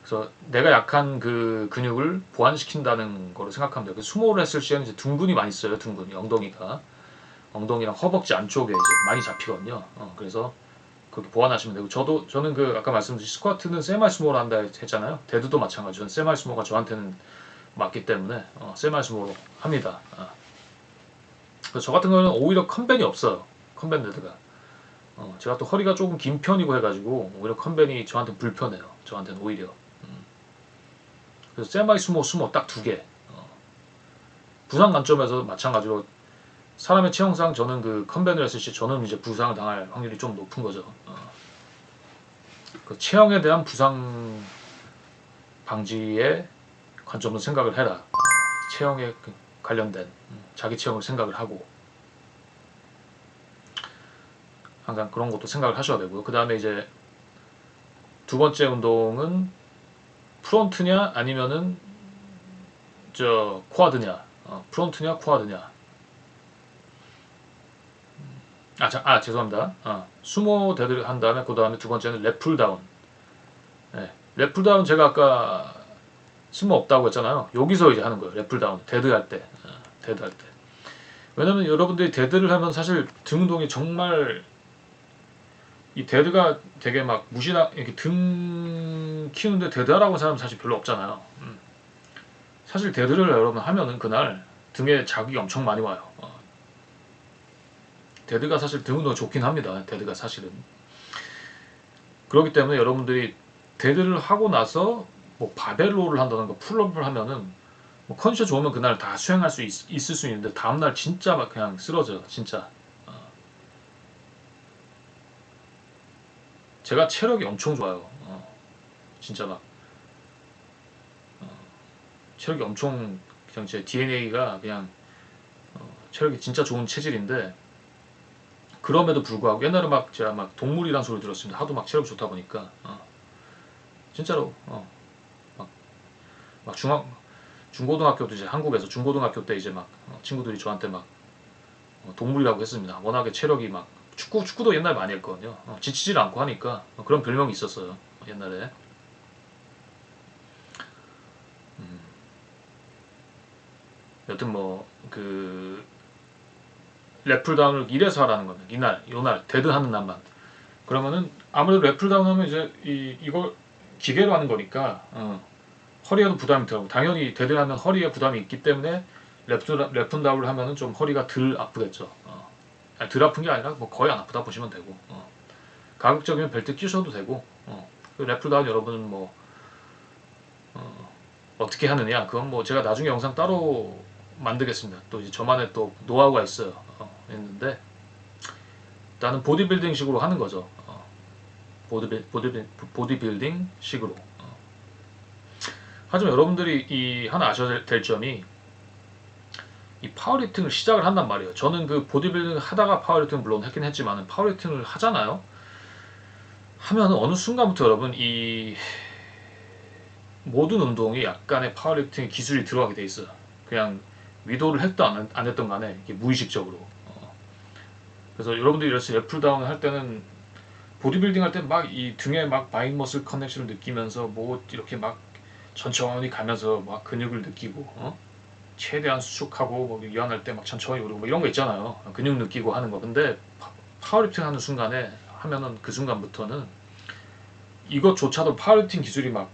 그래서 내가 약한 그 근육을 보완시킨다는 거로 생각하면 돼요. 수모를 했을 시에는 이제 둥근이 많이 써요. 둥근이 엉덩이랑 허벅지 안쪽에 이제 많이 잡히거든요. 그래서 그렇게 보완하시면 되고 저는 그 아까 말씀드린 스쿼트는 세마이 스모로 한다 했잖아요. 데드도 마찬가지. 저는 세마이 스모가 저한테는 맞기 때문에 세마이 스모로 합니다. 그래서 저 같은 경우는 오히려 컨벤이 없어요. 컨벤 데드가. 제가 또 허리가 조금 긴 편이고 해가지고 오히려 컨벤이 저한테 불편해요. 저한테는 오히려. 그래서 세마이 수모 딱 두 개. 부상 관점에서 마찬가지로 사람의 체형상 저는 그 컨벤을 했을 때 저는 이제 부상을 당할 확률이 좀 높은 거죠. 그 체형에 대한 부상 방지의 관점으로 생각을 해라. 체형에 관련된 자기 체형을 생각을 하고 항상 그런 것도 생각을 하셔야 되고요. 그 다음에 이제 두 번째 운동은 프론트냐 아니면은 저 쿼드냐, 프론트냐 쿼드냐. 죄송합니다. 수모 데드를 한 다음에 그 다음에 두 번째는 랩풀 다운. 네, 랩풀 다운 제가 아까 쓸모 없다고 했잖아요. 여기서 이제 하는 거예요. 랩풀 다운 데드 할 때, 데드 할 때. 왜냐면 여러분들이 데드를 하면 사실 등 운동이 정말 이 데드가 되게 막 무시나 이렇게 등 키우는데 데드하라고 하는 사람 사실 별로 없잖아요. 사실 데드를 여러분 하면은 그날 등에 자극이 엄청 많이 와요. 데드가 사실 등 운동 좋긴 합니다. 데드가 사실은. 그렇기 때문에 여러분들이 데드를 하고 나서 뭐 바벨로를 한다던가 풀업을 하면은 뭐 컨디션 좋으면 그날 다 수행할 수 있을 수 있는데 다음날 진짜 막 그냥 쓰러져요. 진짜. 제가 체력이 엄청 좋아요. 진짜 막 체력이 엄청 그냥 제 DNA가 그냥 체력이 진짜 좋은 체질인데 그럼에도 불구하고 옛날에 막 제가 막 동물이란 소리 들었습니다. 하도 막 체력이 좋다 보니까 진짜로 막 중고등학교도 이제 한국에서 중고등학교 때 이제 막 친구들이 저한테 막 동물이라고 했습니다. 워낙에 체력이 막 축구도 옛날 많이 했거든요. 지치질 않고 하니까 그런 별명이 있었어요. 옛날에. 여튼 뭐 그 랩풀다운을 이래서 하라는 겁니다. 요날 데드 하는 날만. 그러면은 아무래도 랩풀다운 하면 이제 이걸 기계로 하는 거니까 허리에도 부담이 들고 당연히 데드 하면 허리에 부담이 있기 때문에 랩풀다운을 하면은 좀 허리가 덜 아프겠죠. 덜 아픈 게 아니라 뭐 거의 안 아프다 보시면 되고 가급적이면 벨트 끼셔도 되고 랩풀다운 여러분은 뭐 어떻게 하느냐 그건 뭐 제가 나중에 영상 따로 만들겠습니다. 또 이제 저만의 또 노하우가 있어요. 있는데 나는 보디빌딩 식으로 하는 거죠. 보디빌딩 식으로. 하지만 여러분들이 이 하나 아셔야 될 점이 이 파워리프팅을 시작을 한단 말이에요. 저는 그 보디빌딩 하다가 파워리프팅 물론 했긴 했지만 파워리프팅을 하잖아요. 하면 어느 순간부터 여러분 이 모든 운동이 약간의 파워리프팅 기술이 들어가게 돼 있어요. 그냥 위도를 했던 안 했던 간에 이게 무의식적으로. 그래서 여러분들이 이렇게 랩풀다운을 할 때는 보디빌딩 할 때 막 이 등에 막 바이머슬 커넥션을 느끼면서 뭐 이렇게 막 천천히 가면서 막 근육을 느끼고 최대한 수축하고 뭐 유연할 때 막 천천히 오르고 뭐 이런 거 있잖아요. 근육 느끼고 하는 거. 근데 파워리프팅 하는 순간에 하면은 그 순간부터는 이것조차도 파워리프팅 기술이 막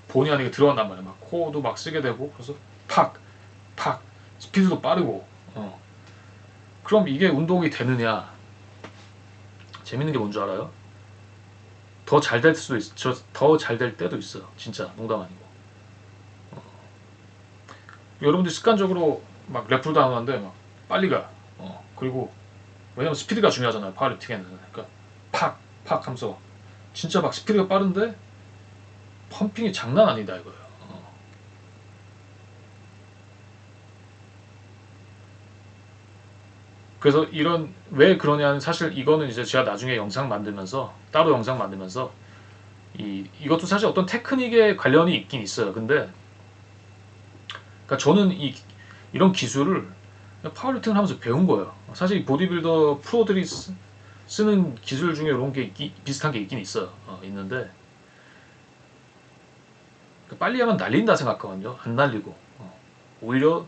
본의 아니게 들어간단 말이야. 막 코어도 막 쓰게 되고 그래서 팍 스피드도 빠르고 그럼 이게 운동이 되느냐? 재밌는 게 뭔 줄 알아요? 더 잘 될 수도 있어. 더 잘 될 때도 있어요. 진짜 농담 아니고. 여러분들 습관적으로 막 랩풀다운 하는데 막 빨리 가. 그리고 왜냐면 스피드가 중요하잖아요. 파워리프팅에는. 그러니까 팍 하면서 진짜 막 스피드가 빠른데 펌핑이 장난 아니다 이거예요. 그래서 이런 왜 그러냐는 사실 이거는 이제 제가 나중에 영상 만들면서 따로 영상 만들면서 이것도 사실 어떤 테크닉에 관련이 있긴 있어요. 근데 그러니까 저는 이런 기술을 파워리프팅을 하면서 배운 거예요. 사실 이 보디빌더 프로들이 쓰는 기술 중에 이런 게 비슷한 게 있긴 있어요. 있는데 빨리 하면 날린다 생각하거든요. 안 날리고 오히려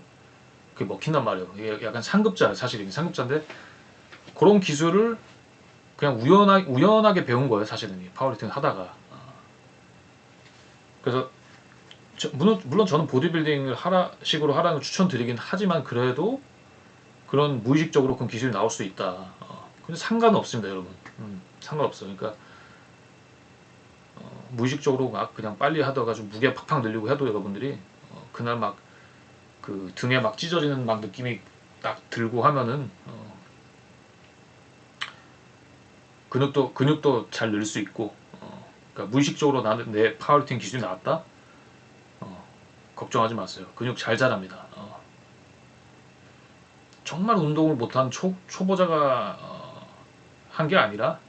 그게 먹힌단 말이에요. 이게 약간 상급자 사실 이게 상급자인데 그런 기술을 그냥 우연하게 배운 거예요 사실은 이 파워리프팅 하다가. 그래서 물론 저는 보디빌딩을 식으로 하라는 걸 추천드리긴 하지만 그래도 그런 무의식적으로 그런 기술이 나올 수 있다. 근데 상관은 없습니다 여러분. 상관없어요. 그러니까 무의식적으로 막 그냥 빨리 하다가 좀 무게 팍팍 늘리고 해도 여러분들이 그날 막 그 등에 막 찢어지는 막 느낌이 딱 들고 하면은 근육도 잘 늘 수 있고 그러니까 무의식적으로 나는 내 파워리프팅 기술이 나왔다. 걱정하지 마세요. 근육 잘 자랍니다. 정말 운동을 못한 초보자가 한 게 아니라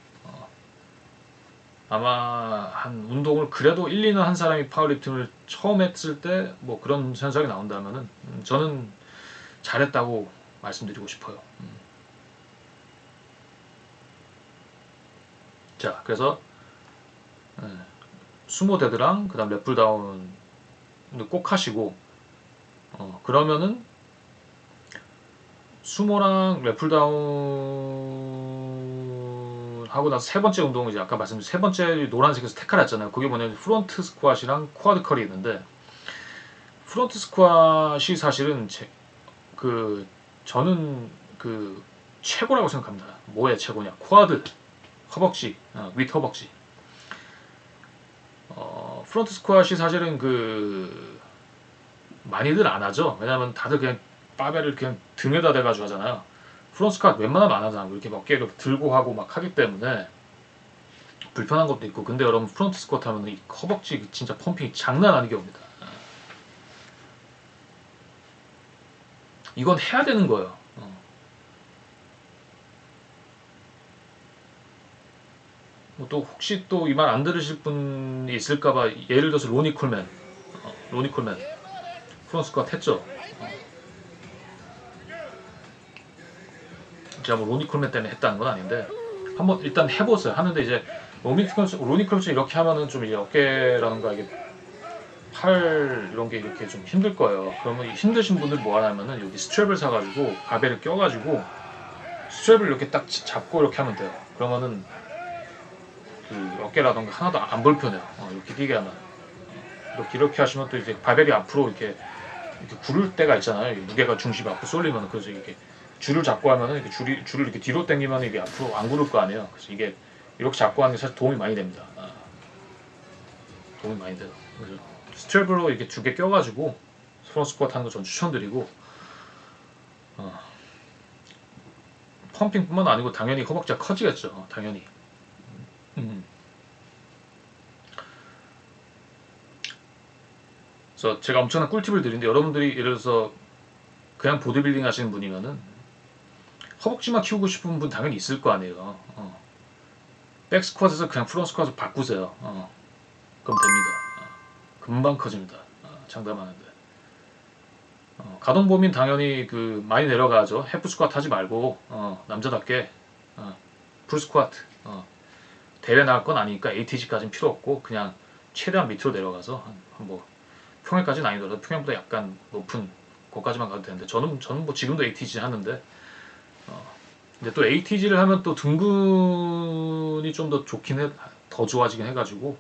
아마 한 운동을 그래도 1, 2년 한 사람이 파워리프팅을 처음 했을 때 뭐 그런 현상이 나온다면은 저는 잘했다고 말씀드리고 싶어요. 자, 그래서 수모 데드랑 그다음 랩풀다운 꼭 하시고 그러면은 수모랑 랩풀다운 하고 나서 세 번째 운동은 이제 아까 말씀드린 세 번째 노란색에서 테카라 했잖아요. 그게 뭐냐면 프론트 스쿼트이랑 쿼드 컬이 있는데 프론트 스쿼트이 사실은 저는 그 최고라고 생각합니다. 뭐의 최고냐? 쿼드 허벅지, 윗 허벅지. 프론트 스쿼트이 사실은 많이들 안 하죠. 왜냐면 다들 그냥 바벨을 그냥 등에다 대가지고 하잖아요. 프론트 스쿼트 웬만하면 안 하잖아요. 이렇게 어깨 이렇게 들고 하고 막 하기 때문에 불편한 것도 있고. 근데 여러분 프론트 스쿼트 하면 이 허벅지 진짜 펌핑이 장난 아니게 옵니다. 이건 해야 되는 거예요. 또 혹시 또 이 말 안 들으실 분이 있을까봐 예를 들어서 로니 콜맨 프론트 스쿼트 했죠. 제가 뭐 로니 콜맨 때문에 했다는 건 아닌데 한번 일단 해보세요. 하는데 이제 로니 콜맨 이렇게 하면은 좀 이제 어깨라든가 이게 팔 이런 게 이렇게 좀 힘들 거예요. 그러면 힘드신 분들 뭐 하냐면은 여기 스트랩을 사가지고 바벨을 껴가지고 스트랩을 이렇게 딱 잡고 이렇게 하면 돼요. 그러면은 그 어깨라던가 하나도 안 불편해요. 이렇게 뛰게 하면 이렇게 하시면 또 이제 바벨이 앞으로 이렇게 구를 때가 있잖아요. 무게가 중심이 앞으로 쏠리면 그래서 이렇게 줄을 잡고 하면은 이렇게 줄을 이렇게 뒤로 당기면 이게 앞으로 안 구를 거 아니에요. 그래서 이게 이렇게 잡고 하는 게 사실 도움이 많이 됩니다. 도움이 많이 돼요. 그래서 스트랩으로 이렇게 두 개 껴가지고 프론트 스쿼트 하는 거 전 추천드리고 펌핑뿐만 아니고 당연히 허벅지가 커지겠죠. 당연히. 그래서 제가 엄청난 꿀팁을 드리는데 여러분들이 예를 들어서 그냥 보디빌딩 하시는 분이면은 허벅지만 키우고 싶은 분 당연히 있을 거 아니에요. 백 스쿼트에서 그냥 프론트 스쿼트 바꾸세요. 그럼 됩니다. 금방 커집니다. 장담하는데. 가동범위는 당연히 많이 내려가죠. 해프 스쿼트 하지 말고 남자답게 풀 스쿼트 대회 나갈 건 아니니까 ATG까지는 필요 없고 그냥 최대한 밑으로 내려가서 뭐 평행까지는 아니더라도 평행보다 약간 높은 거까지만 가도 되는데 저는 뭐 지금도 ATG 하는데 근데 또 ATG를 하면 또 등근이 좀 더 더 좋아지긴 해가지고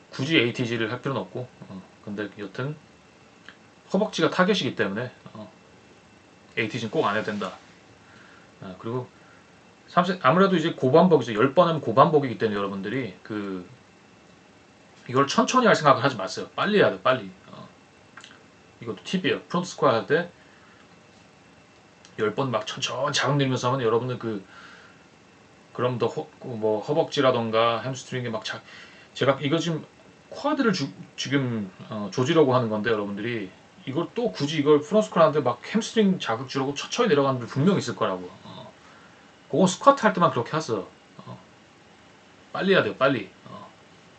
굳이 ATG를 할 필요는 없고 근데 여튼 허벅지가 타겟이기 때문에 ATG는 꼭 안 해도 된다. 그리고 아무래도 이제 고반복이죠. 10번 하면 고반복이기 때문에 여러분들이 이걸 천천히 할 생각을 하지 마세요. 빨리 해야 돼, 빨리. 이것도 팁이에요. 프론트 스쿼트 할 때 10번 막 천천히 자극 내면서 하면 여러분들 그럼 더 뭐 허벅지라던가 햄스트링에 제가 이거 지금 쿼드를 지금 조지려고 하는 건데 여러분들이 이걸 또 굳이 이걸 프론트 스쿼트 하는데 막 햄스트링 자극 주려고 천천히 내려가는 분 분명 있을 거라고. 그건 스쿼트 할 때만 그렇게 하세요. 빨리 해야 돼요, 빨리.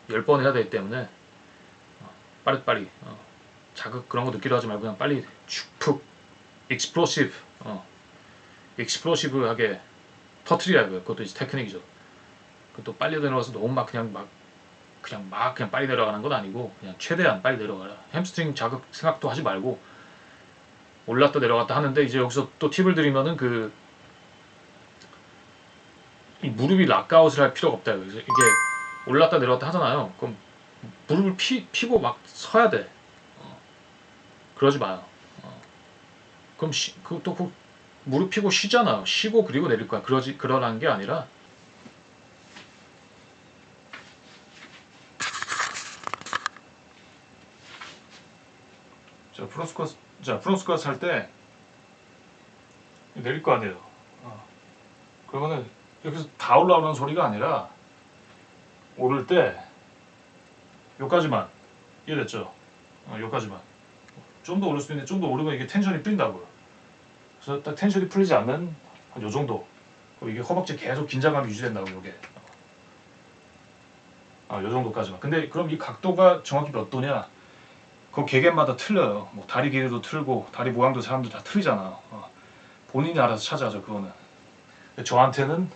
10번 해야 되기 때문에 빨리 자극 그런 거 느끼려 하지 말고 그냥 빨리 푹 익스플로시브하게 터트려야 돼요. 그것도 이제 테크닉이죠. 그것도 빨리 내려가서 너무 그냥 빨리 내려가는 건 아니고 그냥 최대한 빨리 내려가라. 햄스트링 자극 생각도 하지 말고 올랐다 내려갔다 하는데 이제 여기서 또 팁을 드리면은 이 무릎이 락아웃을 할 필요가 없다. 그래서 이게 올랐다 내려갔다 하잖아요. 그럼 무릎을 피고 막 서야 돼. 그러지 마요. 그럼 또 무릎 피고 쉬잖아요. 쉬고 그리고 내릴 거야. 그러라는 게 아니라 프론트 스쿼트 할 때 내릴 거 아니에요. 그러면은 여기서 다 올라오는 소리가 아니라 오를 때 여기까지만 이해됐죠? 여기까지만 좀 더 오를 수도 있는데 좀 더 오르면 이게 텐션이 풀린다고요. 그래서 딱 텐션이 풀리지 않는 한 요 정도. 그럼 이게 허벅지 계속 긴장감이 유지된다고 요게. 요 정도까지만. 근데 그럼 이 각도가 정확히 몇 도냐? 그 개개마다 틀려요. 뭐 다리 길이도 틀고 다리 모양도 사람들 다 틀리잖아. 본인이 알아서 찾아죠 그거는. 근데 저한테는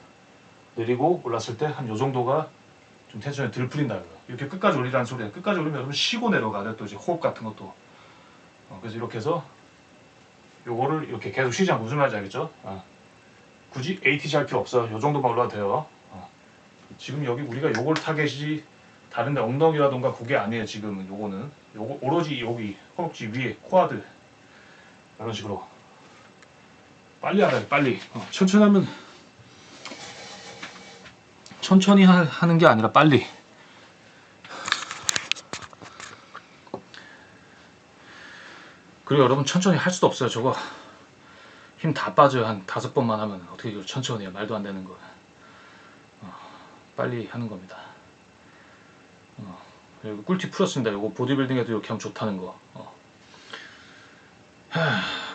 내리고 올랐을 때 한 요 정도가 좀 텐션이 덜 풀린다. 이렇게 끝까지 올리라는 소리야. 끝까지 올리면 여러분 쉬고 내려가야 돼. 또 이제 호흡 같은 것도. 그래서 이렇게 해서 요거를 이렇게 계속 쉬지 않고 무슨 말인지 알겠죠? 굳이 ATG 할 필요 없어요. 요 정도만 올라도 돼요. 지금 여기 우리가 요걸 타겟이 다른데 엉덩이라던가 그게 아니에요. 지금은 요거는 요거 오로지 여기 허벅지 위에 쿼드 이런 식으로 빨리 하라. 빨리 천천히 하면 천천히 하는 게 아니라 빨리. 그리고 여러분 천천히 할 수도 없어요. 저거 힘 다 빠져요. 한 5번만 하면 어떻게 이걸 천천히 해요. 말도 안 되는 거. 빨리 하는 겁니다. 그리고 꿀팁 풀었습니다. 이거 보디빌딩에도 이렇게 하면 좋다는 거.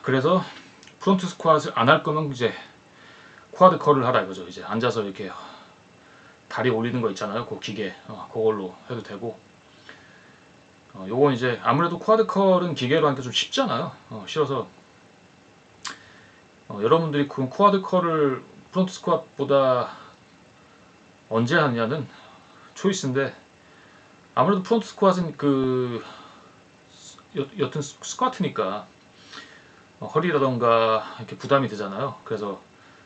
그래서 프론트 스쿼트를 안 할 거면 이제 쿼드 컬을 하라 이거죠. 이제 앉아서 이렇게 다리 올리는 거 있잖아요. 그 기계 그걸로 해도 되고. 요건 이제 아무래도 쿼드 컬은 기계로 하니까 좀 쉽잖아요. 쉬워서 여러분들이 그 쿼드 컬을 프론트 스쿼트보다 언제 하느냐는 초이스인데 아무래도 프론트 스쿼트는 여튼 스쿼트니까 허리라던가 이렇게 부담이 되잖아요. 그래서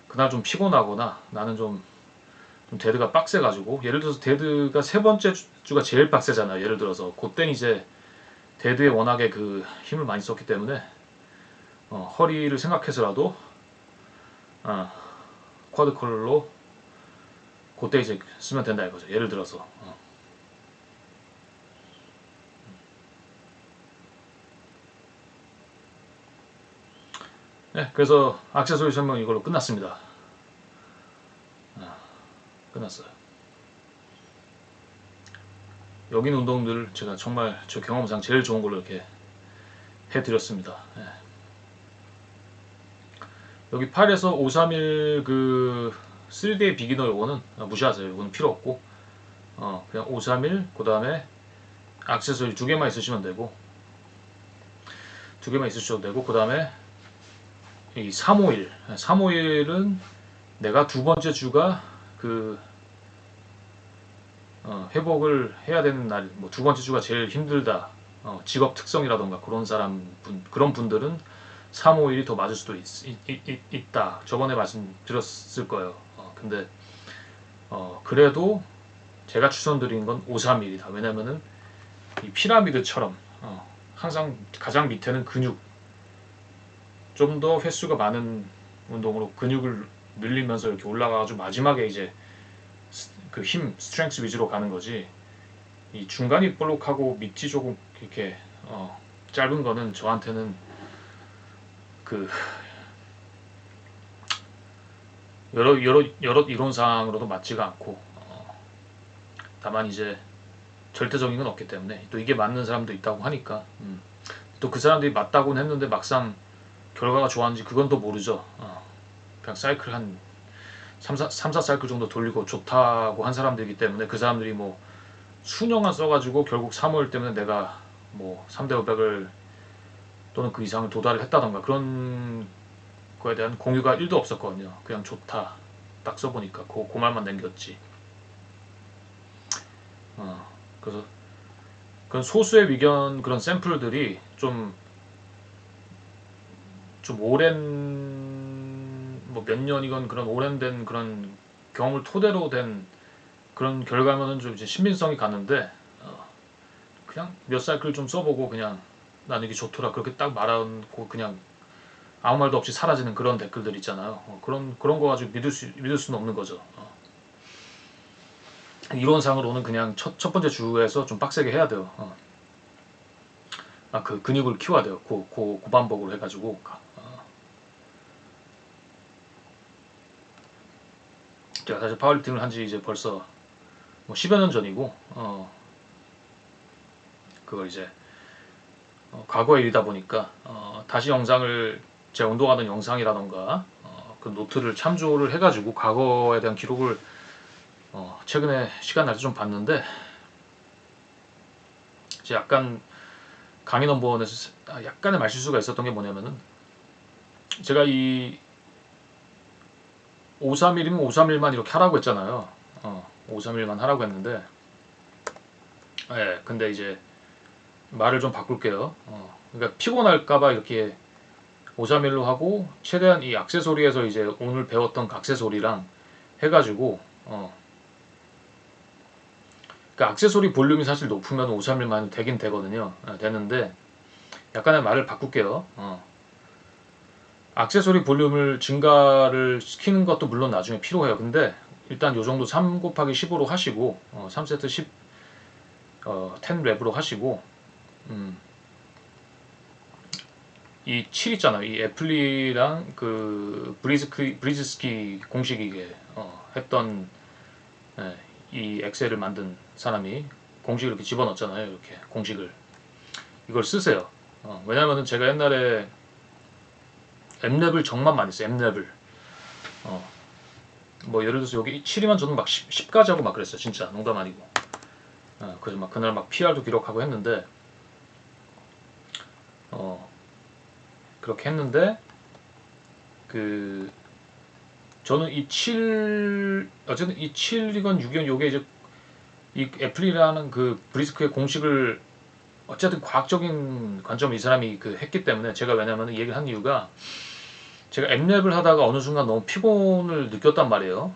그날 좀 피곤하거나 나는 좀 데드가 빡세가지고 예를 들어서 데드가 세 번째 주가 제일 빡세잖아요. 예를 들어서 그때는 이제 데드에 워낙에 그 힘을 많이 썼기 때문에 허리를 생각해서라도 쿼드 컬로 그때 이제 쓰면 된다 이거죠. 예를 들어서 네, 그래서 액세서리 설명 이걸로 끝났습니다. 끝났어요. 여기 있는 운동들 제가 정말 저 경험상 제일 좋은 걸로 이렇게 해드렸습니다. 네. 여기 8에서 531 3day 비기너 요거는 무시하세요. 요거는 필요 없고 그냥 531 그 다음에 액세서리 2개만 있으시면 되고 2개만 있으셔도 되고 그 다음에 이 351은 내가 두 번째 주가 회복을 해야 되는 날, 뭐 두 번째 주가 제일 힘들다, 직업 특성이라던가 그런 분들은 351이 더 맞을 수도 있다. 저번에 말씀드렸을 거예요. 근데 그래도 제가 추천드리는 건 531이다. 왜냐면은 이 피라미드처럼 항상 가장 밑에는 근육, 좀 더 횟수가 많은 운동으로 근육을 늘리면서 이렇게 올라가가지고 마지막에 이제 그 힘, 스트렝스 위주로 가는 거지. 이 중간이 볼록하고 밑이 조금 이렇게 짧은 거는 저한테는 여러 이론상으로도 맞지가 않고 다만 이제 절대적인 건 없기 때문에 또 이게 맞는 사람도 있다고 하니까 또 그 사람들이 맞다고는 했는데 막상 결과가 좋았는지 그건 또 모르죠. 그냥 사이클 한 3, 4사이클 정도 돌리고 좋다고 한 사람들이기 때문에 그 사람들이 뭐 수년간 써가지고 결국 3월 때문에 내가 뭐 3대 500을 또는 그 이상을 도달을 했다던가 그런 거에 대한 공유가 1도 없었거든요. 그냥 좋다 딱 써보니까 그 말만 남겼지. 그래서 그런 소수의 의견 그런 샘플들이 좀 좀 오랜 뭐 몇 년이건 그런 오랜된 그런 경험을 토대로 된 그런 결과면은 좀 이제 신빙성이 가는데 그냥 몇 사이클 좀 써보고 그냥 나는 이게 좋더라 그렇게 딱 말하고 그냥 아무 말도 없이 사라지는 그런 댓글들 있잖아요. 그런 거 가지고 믿을 수는 없는 거죠. 이론상으로는 그냥 첫 번째 주에서 좀 빡세게 해야 돼요. 그 근육을 키워야 돼요. 고반복으로 해가지고. 제가 사실 파워리프팅을 한지 이제 벌써 뭐 10여 년 전이고, 그걸 이제 과거의 일이다 보니까 다시 영상을 제가 운동하던 영상이라던가 그 노트를 참조를 해가지고 과거에 대한 기록을 최근에 시간 날 때 좀 봤는데 이제 약간 강의 넘버원에서 약간의 말실수가 있었던 게 뭐냐면은 제가 이 531이면 531만 이렇게 하라고 했잖아요. 531만 하라고 했는데 근데 이제 말을 좀 바꿀게요. 그러니까 피곤할까봐 이렇게 531로 하고 최대한 이 액세소리에서 이제 오늘 배웠던 액세소리랑 해가지고 그러니까 액세소리 볼륨이 사실 높으면 531만 되긴 되거든요. 되는데 약간의 말을 바꿀게요. 액세소리 볼륨을 증가를 시키는 것도 물론 나중에 필요해요. 근데 일단 요 정도 3 곱하기 15로 하시고 3세트 10 10랩으로 하시고 이 7 있잖아요. 이 애플리랑 그 브리즈스키 공식 이게 했던 이 엑셀을 만든 사람이 공식을 이렇게 집어넣었잖아요. 이렇게 공식을 이걸 쓰세요. 왜냐면은 제가 옛날에 엠랩을 정말 많이 써요. 엠랩을 뭐 예를 들어서 여기 7이면 저는 막 10까지 하고 막 그랬어요. 진짜 농담 아니고. 그래서 막 그날 막 PR도 기록하고 했는데 그렇게 했는데 그 저는 이 7 어쨌든 이 7이건 6이건 요게 이제 이 애플이라는 그 브리스크의 공식을 어쨌든 과학적인 관점을 이 사람이 그 했기 때문에 제가 왜냐면 이 얘기를 한 이유가 제가 엠랩을 하다가 어느 순간 너무 피곤을 느꼈단 말이에요.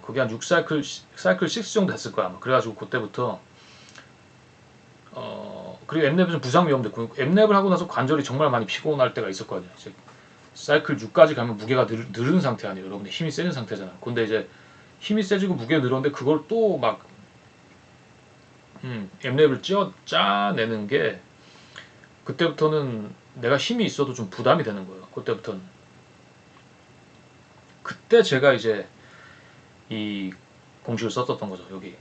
그게 한 6사이클 사이클 6 정도 됐을 거야. 그래가지고 그때부터 그리고 엠랩은 좀 부상 위험도 있고 엠랩을 하고 나서 관절이 정말 많이 피곤할 때가 있었거든요. 이제 사이클 6까지 가면 무게가 늘은 상태 아니에요. 여러분들 힘이 세진 상태잖아요. 근데 이제 힘이 세지고 무게가 늘었는데 그걸 또 막 엠랩을 짜내는 게 그때부터는 내가 힘이 있어도 좀 부담이 되는 거예요. 그때부터는. 그때 제가 이제 이 공식을 썼었던 거죠. 여기.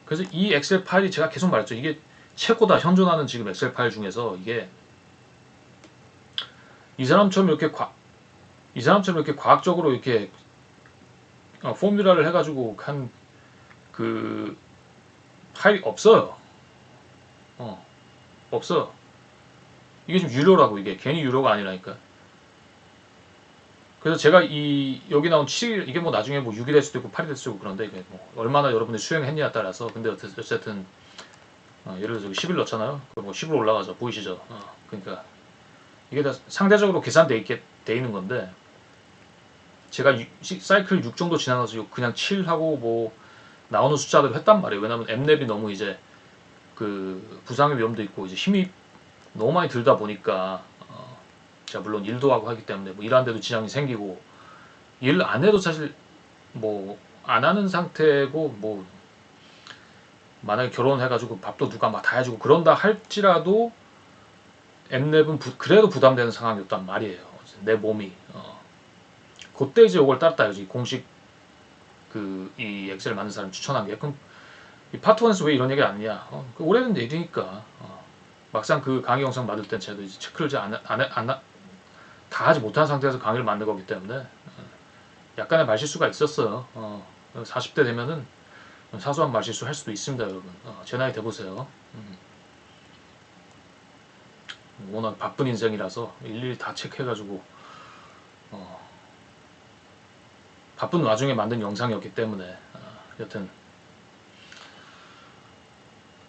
그래서 이 엑셀 파일이 제가 계속 말했죠. 이게 최고다. 현존하는 지금 엑셀 파일 중에서 이게 이 사람처럼 이렇게 과학적으로 이렇게 포뮬라를 해가지고 한 그 파일이 없어요. 없어. 이게 좀 유료라고 이게 괜히 유료가 아니라니까. 그래서 제가 이 여기 나온 7 이게 뭐 나중에 뭐 6이 될 수도 있고 8이 될 수도 있고 그런데 이게 뭐 얼마나 여러분들이 수행했냐에 따라서 근데 어쨌든 예를 들어서 10일 넣잖아요. 뭐 10으로 올라가죠. 보이시죠? 그러니까 이게 다 상대적으로 계산돼 돼 있는 건데 제가 사이클 6 정도 지나가서 그냥 7하고 뭐 나오는 숫자대로 했단 말이에요. 왜냐면 엠랩이 너무 이제 그 부상의 위험도 있고 이제 힘이 너무 많이 들다 보니까 제가 물론 일도 하고 하기 때문에 뭐 일하는데도 지장이 생기고 일 안 해도 사실 뭐 안 하는 상태고 뭐 만약에 결혼해가지고 밥도 누가 막 다 해주고 그런다 할지라도 엠랩은 그래도 부담되는 상황이었단 말이에요. 내 몸이 그때 이제 이걸 따랐다. 공식 그 이 엑셀 만든 사람 추천한 게 그럼 이 파트 1에서 왜 이런 얘기 안 했냐? 그 오래된 얘기니까 막상 그 강의 영상 만들 땐 제가 이제 체크를 다 하지 못한 상태에서 강의를 만든 거기 때문에 약간의 말실수가 있었어요. 40대 되면은 사소한 말실수 할 수도 있습니다, 여러분. 제 나이 돼보세요. 워낙 바쁜 인생이라서 일일이 다 체크해가지고 바쁜 와중에 만든 영상이었기 때문에 여튼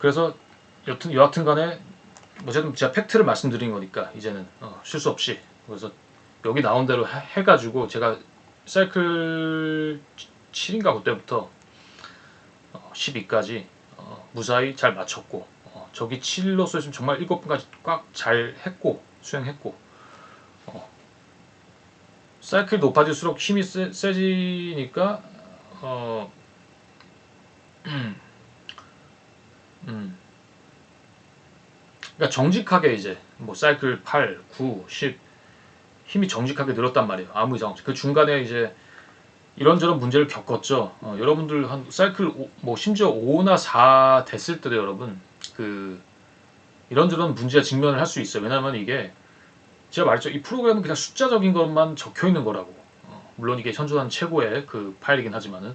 그래서 여하튼 간에 어쨌든 제가 팩트를 말씀드린 거니까 이제는 실수 없이. 그래서 여기 나온 대로 해가지고 제가 사이클 7인가 그때부터 12까지 무사히 잘 마쳤고, 저기 7로서 지금 정말 7번까지 꽉 잘 했고 수행했고, 사이클 높아질수록 힘이 세지니까 그러니까 정직하게 이제 뭐 사이클 8, 9, 10 힘이 정직하게 늘었단 말이에요. 아무 이상 없이. 그 중간에 이제 이런저런 문제를 겪었죠. 여러분들 한 사이클 뭐 심지어 5나 4 됐을 때도 여러분 그 이런저런 문제에 직면을 할 수 있어요. 왜냐하면 이게 제가 말했죠. 이 프로그램은 그냥 숫자적인 것만 적혀 있는 거라고. 물론 이게 현존하는 최고의 그 파일이긴 하지만은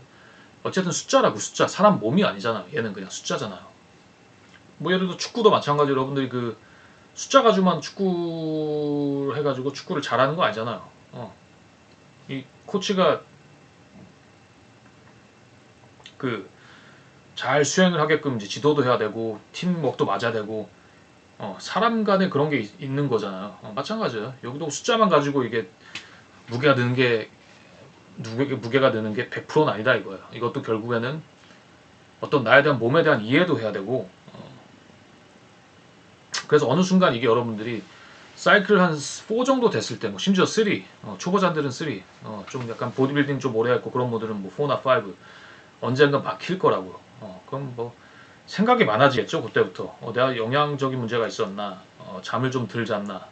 어쨌든 숫자라고. 숫자. 사람 몸이 아니잖아요. 얘는 그냥 숫자잖아요. 뭐 예를 들어 축구도 마찬가지. 여러분들이 그 숫자 가지고만 축구를 해가지고 축구를 잘하는 거 아니잖아요. 이 코치가 그 잘 수행을 하게끔 이제 지도도 해야 되고 팀워크도 맞아야 되고 사람 간에 그런 게 있는 거잖아요. 마찬가지예요. 여기도 숫자만 가지고 이게 무게가 느는 게 무게가 느는 게 100%는 아니다 이거예요. 이것도 결국에는 어떤 나에 대한 몸에 대한 이해도 해야 되고. 그래서 어느 순간 이게 여러분들이 사이클 한 4 정도 됐을 때, 뭐 심지어 3, 초보자들은 3, 좀 약간 보디빌딩 좀 오래 했고 그런 분들은 뭐 4나 5 언젠가 막힐 거라고요. 그럼 뭐 생각이 많아지겠죠. 그때부터 내가 영양적인 문제가 있었나, 잠을 좀 덜 잤나.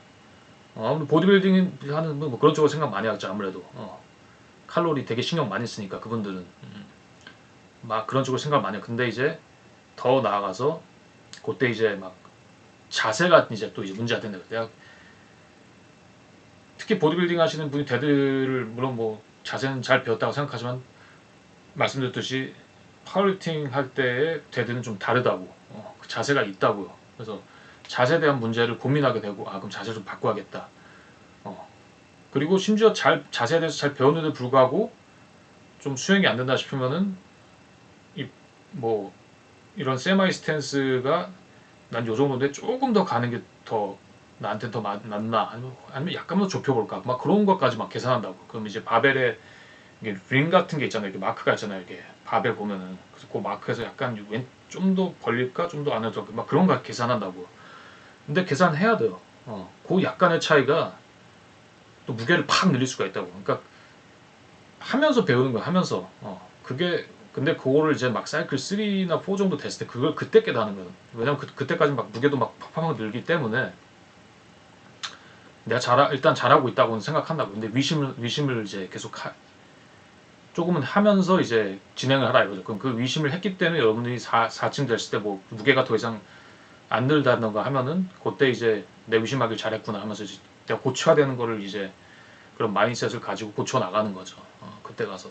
보디빌딩 하는 뭐 그런 쪽으로 생각 많이 하죠. 아무래도 칼로리 되게 신경 많이 쓰니까 그분들은 막 그런 쪽으로 생각 많이 해요. 근데 이제 더 나아가서 그때 이제 막 자세가 이제 또 이제 문제가 된다. 내가 특히 보디빌딩 하시는 분이 데드를 물론 뭐 자세는 잘 배웠다고 생각하지만 말씀드렸듯이 파워리프팅 할 때의 데드는 좀 다르다고. 그 자세가 있다고요. 그래서 자세에 대한 문제를 고민하게 되고 그럼 자세 좀 바꿔야겠다. 그리고 심지어 자세에 대해서 잘 배웠는데 불구하고 좀 수행이 안 된다 싶으면은 뭐 이런 세마이 스탠스가 난 요 정도인데 조금 더 가는 게 더 나한테 더 낫나, 아니면 약간만 더 좁혀볼까, 막 그런 것까지 막 계산한다고. 그럼 이제 바벨에 이게 링 같은 게 있잖아요. 이렇게 마크가 있잖아요. 이게 바벨 보면은 그래서 그 마크에서 약간 좀 더 벌릴까, 좀 더 안 해도 막 그런 거 그계산한다고. 근데 계산해야 돼요. 그 약간의 차이가 또 무게를 팍 늘릴 수가 있다고. 그러니까 하면서 배우는 거야. 하면서 그게 근데 그거를 이제 막 사이클 3나 4 정도 됐을 때 그걸 그때 깨닫는 거예요. 왜냐면 그때까지 막 무게도 막 팍팍 늘기 때문에 내가 일단 잘하고 있다고는 생각한다고. 근데 위심을 이제 계속 조금은 하면서 이제 진행을 하라 이거죠. 그럼 그 위심을 했기 때문에 여러분들이 4층 됐을 때 뭐 무게가 더 이상 안 늘다던가 하면은 그때 이제 내 위심하길 잘했구나 하면서 이제 내가 고쳐야 되는 거를 이제 그런 마인드셋을 가지고 고쳐 나가는 거죠. 그때 가서.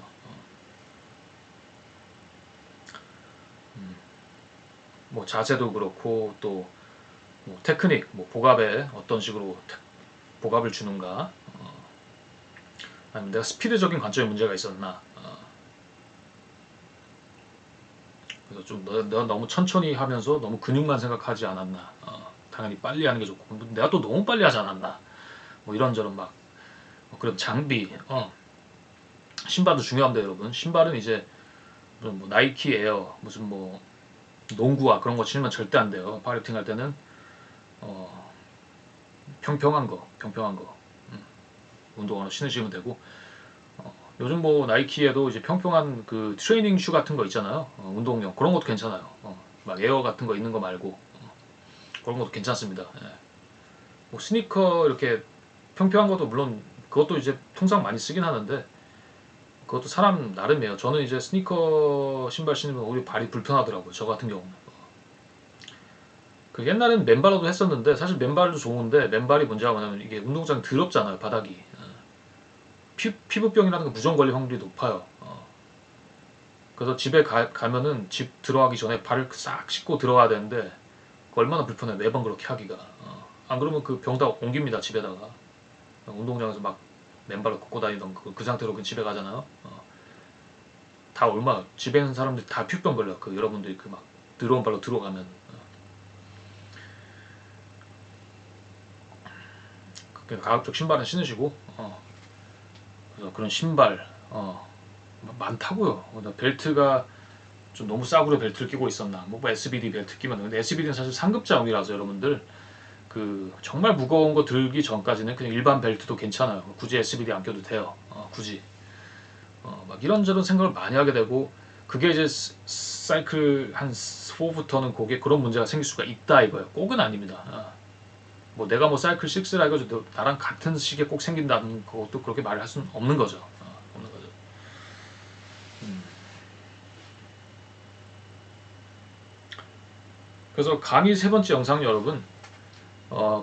뭐 자세도 그렇고 또 뭐 테크닉, 뭐 복압에 어떤 식으로 복압을 주는가, 아니면 내가 스피드적인 관점에 문제가 있었나. 그래서 좀 내가 너무 천천히 하면서 너무 근육만 생각하지 않았나. 당연히 빨리 하는 게 좋고 내가 또 너무 빨리 하지 않았나. 뭐 이런저런 막 그런 장비, 신발도 중요합니다, 여러분. 신발은 이제 무슨 뭐 나이키 에어, 무슨 뭐 농구화 그런 거 신으면 절대 안 돼요. 파리팅 할 때는 평평한 거 운동화로 신으시면 되고. 요즘 뭐 나이키에도 이제 평평한 그 트레이닝 슈 같은 거 있잖아요. 운동용 그런 것도 괜찮아요. 막 에어 같은 거 있는 거 말고 그런 것도 괜찮습니다. 예. 뭐 스니커 이렇게 평평한 것도 물론 그것도 이제 통상 많이 쓰긴 하는데 그것도 사람 나름이에요. 저는 이제 스니커 신발 신으면 오히려 발이 불편하더라고요. 저 같은 경우는. 그 옛날에는 맨발로도 했었는데 사실 맨발도 좋은데 맨발이 문제가 뭐냐면 이게 운동장이 더럽잖아요. 바닥이. 피부병이라는 거 무조건 걸릴 확률이 높아요. 그래서 집에 가면은 집 들어가기 전에 발을 싹 씻고 들어가야 되는데 얼마나 불편해. 매번 그렇게 하기가. 안 그러면 그 병 다 옮깁니다. 집에다가. 운동장에서 막 맨발로 걷고 다니던 그 상태로 그 집에 가잖아요. 다 얼마 집에 있는 사람들 다 피부병 걸려. 그 여러분들이 그 막 더러운 발로 들어가면. 가급적 신발은 신으시고 그래서 그런 신발 많다고요. 나 벨트가 좀 너무 싸구려 벨트를 끼고 있었나, 뭐 SBD 벨트 끼면. 근데 SBD는 사실 상급자용이라서 여러분들 그 정말 무거운 거 들기 전까지는 그냥 일반 벨트도 괜찮아요. 굳이 SBD 안 껴도 돼요. 굳이 막 이런저런 생각을 많이 하게 되고, 그게 이제 사이클 한 4부터는 그게 그런 문제가 생길 수가 있다 이거예요. 꼭은 아닙니다. 뭐 내가 뭐 사이클 6라 해가지고 나랑 같은 시기에 꼭 생긴다는 것도 그렇게 말을 할 수는 없는 거죠. 없는 거죠. 그래서 강의 세 번째 영상 여러분,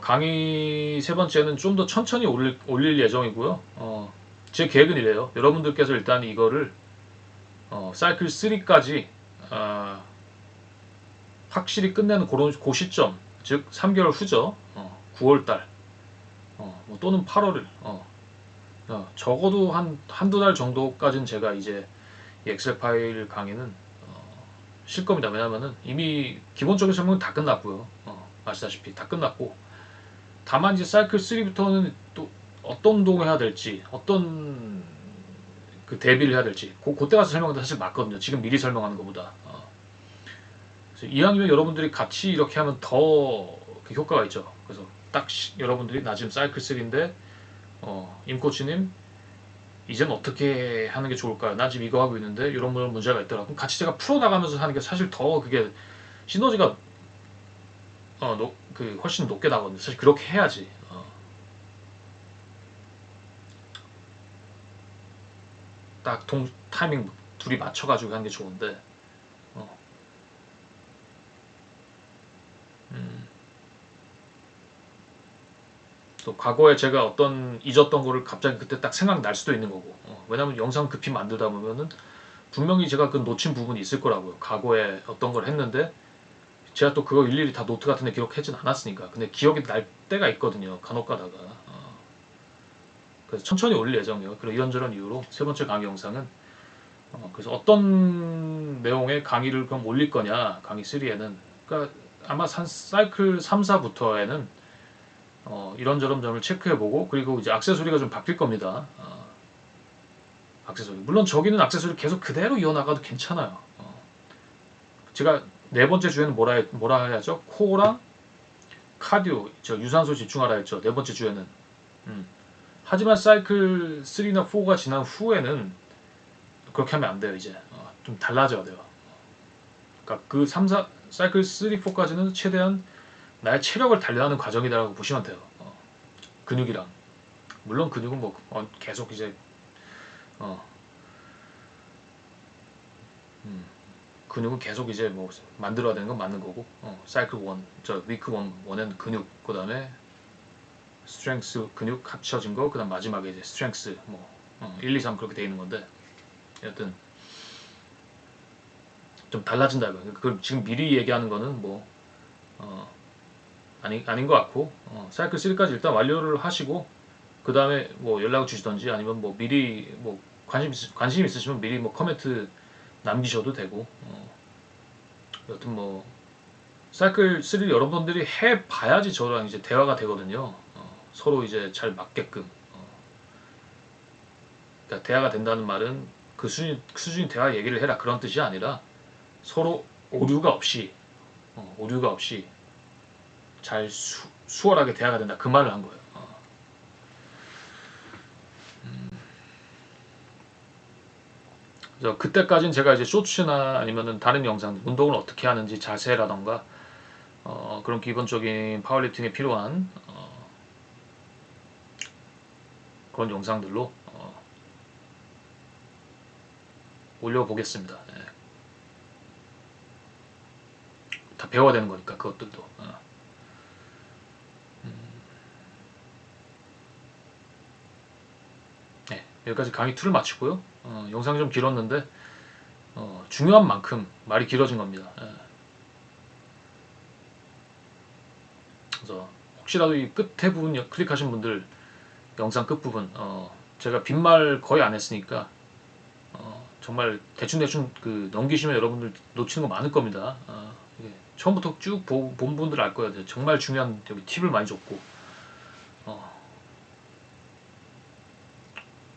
강의 세 번째는 좀 더 천천히 올릴 예정이고요. 제 계획은 이래요. 여러분들께서 일단 이거를 사이클 3까지 확실히 끝내는 그런 그 시점, 즉 3개월 후죠. 9월달 뭐 또는 8월을 적어도 한두 달 정도까지는 제가 이제 이 엑셀 파일 강의는 쉴 겁니다. 왜냐면은 이미 기본적인 설명은 다 끝났고요. 아시다시피 다 끝났고, 다만 이제 사이클 3부터는 또 어떤 운동을 해야 될지, 어떤 그 대비를 해야 될지, 그때 가서 설명도 사실 맞거든요. 지금 미리 설명하는 것보다. 그래서 이왕이면 여러분들이 같이 이렇게 하면 더 그 효과가 있죠. 그래서 딱 여러분들이 나 지금 사이클 3인데 임코치님 이젠 어떻게 하는 게 좋을까요? 나 지금 이거 하고 있는데 이런 문제가 있더라. 그럼 같이 제가 풀어나가면서 하는 게 사실 더 그게 시너지가 훨씬 높게 나거든요. 사실 그렇게 해야지. 딱 타이밍 둘이 맞춰가지고 하는 게 좋은데. 또 과거에 제가 어떤 잊었던 거를 갑자기 그때 딱 생각날 수도 있는 거고. 왜냐면 영상 급히 만들다 보면은 분명히 제가 그 놓친 부분이 있을 거라고요. 과거에 어떤 걸 했는데 제가 또 그거 일일이 다 노트 같은 데 기록하진 않았으니까. 근데 기억이 날 때가 있거든요. 간혹 가다가. 그래서 천천히 올릴 예정이에요. 그리고 이런저런 이유로 세 번째 강의 영상은 그래서 어떤 내용의 강의를 그럼 올릴 거냐, 강의 3에는. 그러니까 아마 사이클 3, 4부터에는 이런저런 점을 체크해보고, 그리고 이제 액세서리가 좀 바뀔 겁니다. 액세서리. 물론 저기는 액세서리 계속 그대로 이어나가도 괜찮아요. 제가 네 번째 주에는 뭐라 해야죠? 코어랑 카디오, 유산소 집중하라 했죠. 네 번째 주에는. 하지만 사이클 3나 4가 지난 후에는 그렇게 하면 안 돼요. 이제 좀 달라져야 돼요. 그러니까 그 3, 4, 사이클 3, 4까지는 최대한 나의 체력을 단련하는 과정이라고 보시면 돼요. 근육이랑. 물론 근육은 뭐 계속 이제 근육은 계속 이제 뭐 만들어야 되는 건 맞는 거고, 사이클 1, 위크 1은 근육, 그 다음에 스트렝스 근육 합쳐진 거, 그 다음 마지막에 이제 스트렝스 1, 2, 3 그렇게 돼 있는 건데, 여튼 좀 달라진다 이거. 그 지금 미리 얘기하는 거는 뭐 아닌 것 같고, 사이클 3까지 일단 완료를 하시고, 그 다음에 뭐 연락을 주시던지, 아니면 뭐 미리 뭐 관심 있으시면 미리 뭐 코멘트 남기셔도 되고. 여튼 뭐 사이클 3 여러분들이 해봐야지 저랑 이제 대화가 되거든요. 서로 이제 잘 맞게끔. 그러니까 대화가 된다는 말은 그 수준이 대화 얘기를 해라 그런 뜻이 아니라, 서로 오류가 없이 잘 수월하게 대화가 된다 그 말을 한 거예요. 그래서 그때까지는 제가 이제 쇼츠나 아니면은 다른 영상, 운동을 어떻게 하는지 자세라던가 그런 기본적인 파워리프팅에 필요한 그런 영상들로 올려보겠습니다. 예. 다 배워야 되는 거니까 그것들도. 네, 여기까지 강의 2를 마치고요. 영상이 좀 길었는데 중요한 만큼 말이 길어진 겁니다. 예. 그래서 혹시라도 이 끝에 부분 클릭하신 분들, 영상 끝부분 제가 빈말 거의 안 했으니까 정말 대충 그 넘기시면 여러분들 놓치는 거 많을 겁니다. 이게 처음부터 쭉 본 분들 알 거예요. 정말 중요한 여기 팁을 많이 줬고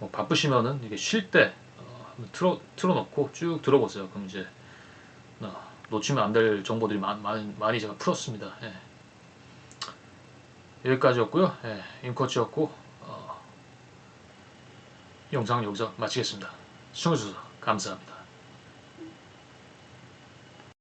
뭐 바쁘시면은 이게 쉴 때 틀어놓고 쭉 들어보세요. 그럼 이제 놓치면 안 될 정보들이 많이 제가 풀었습니다. 예. 여기까지였고요. 예, 임코치였고 영상은 여기서 마치겠습니다. 시청해주셔서 감사합니다.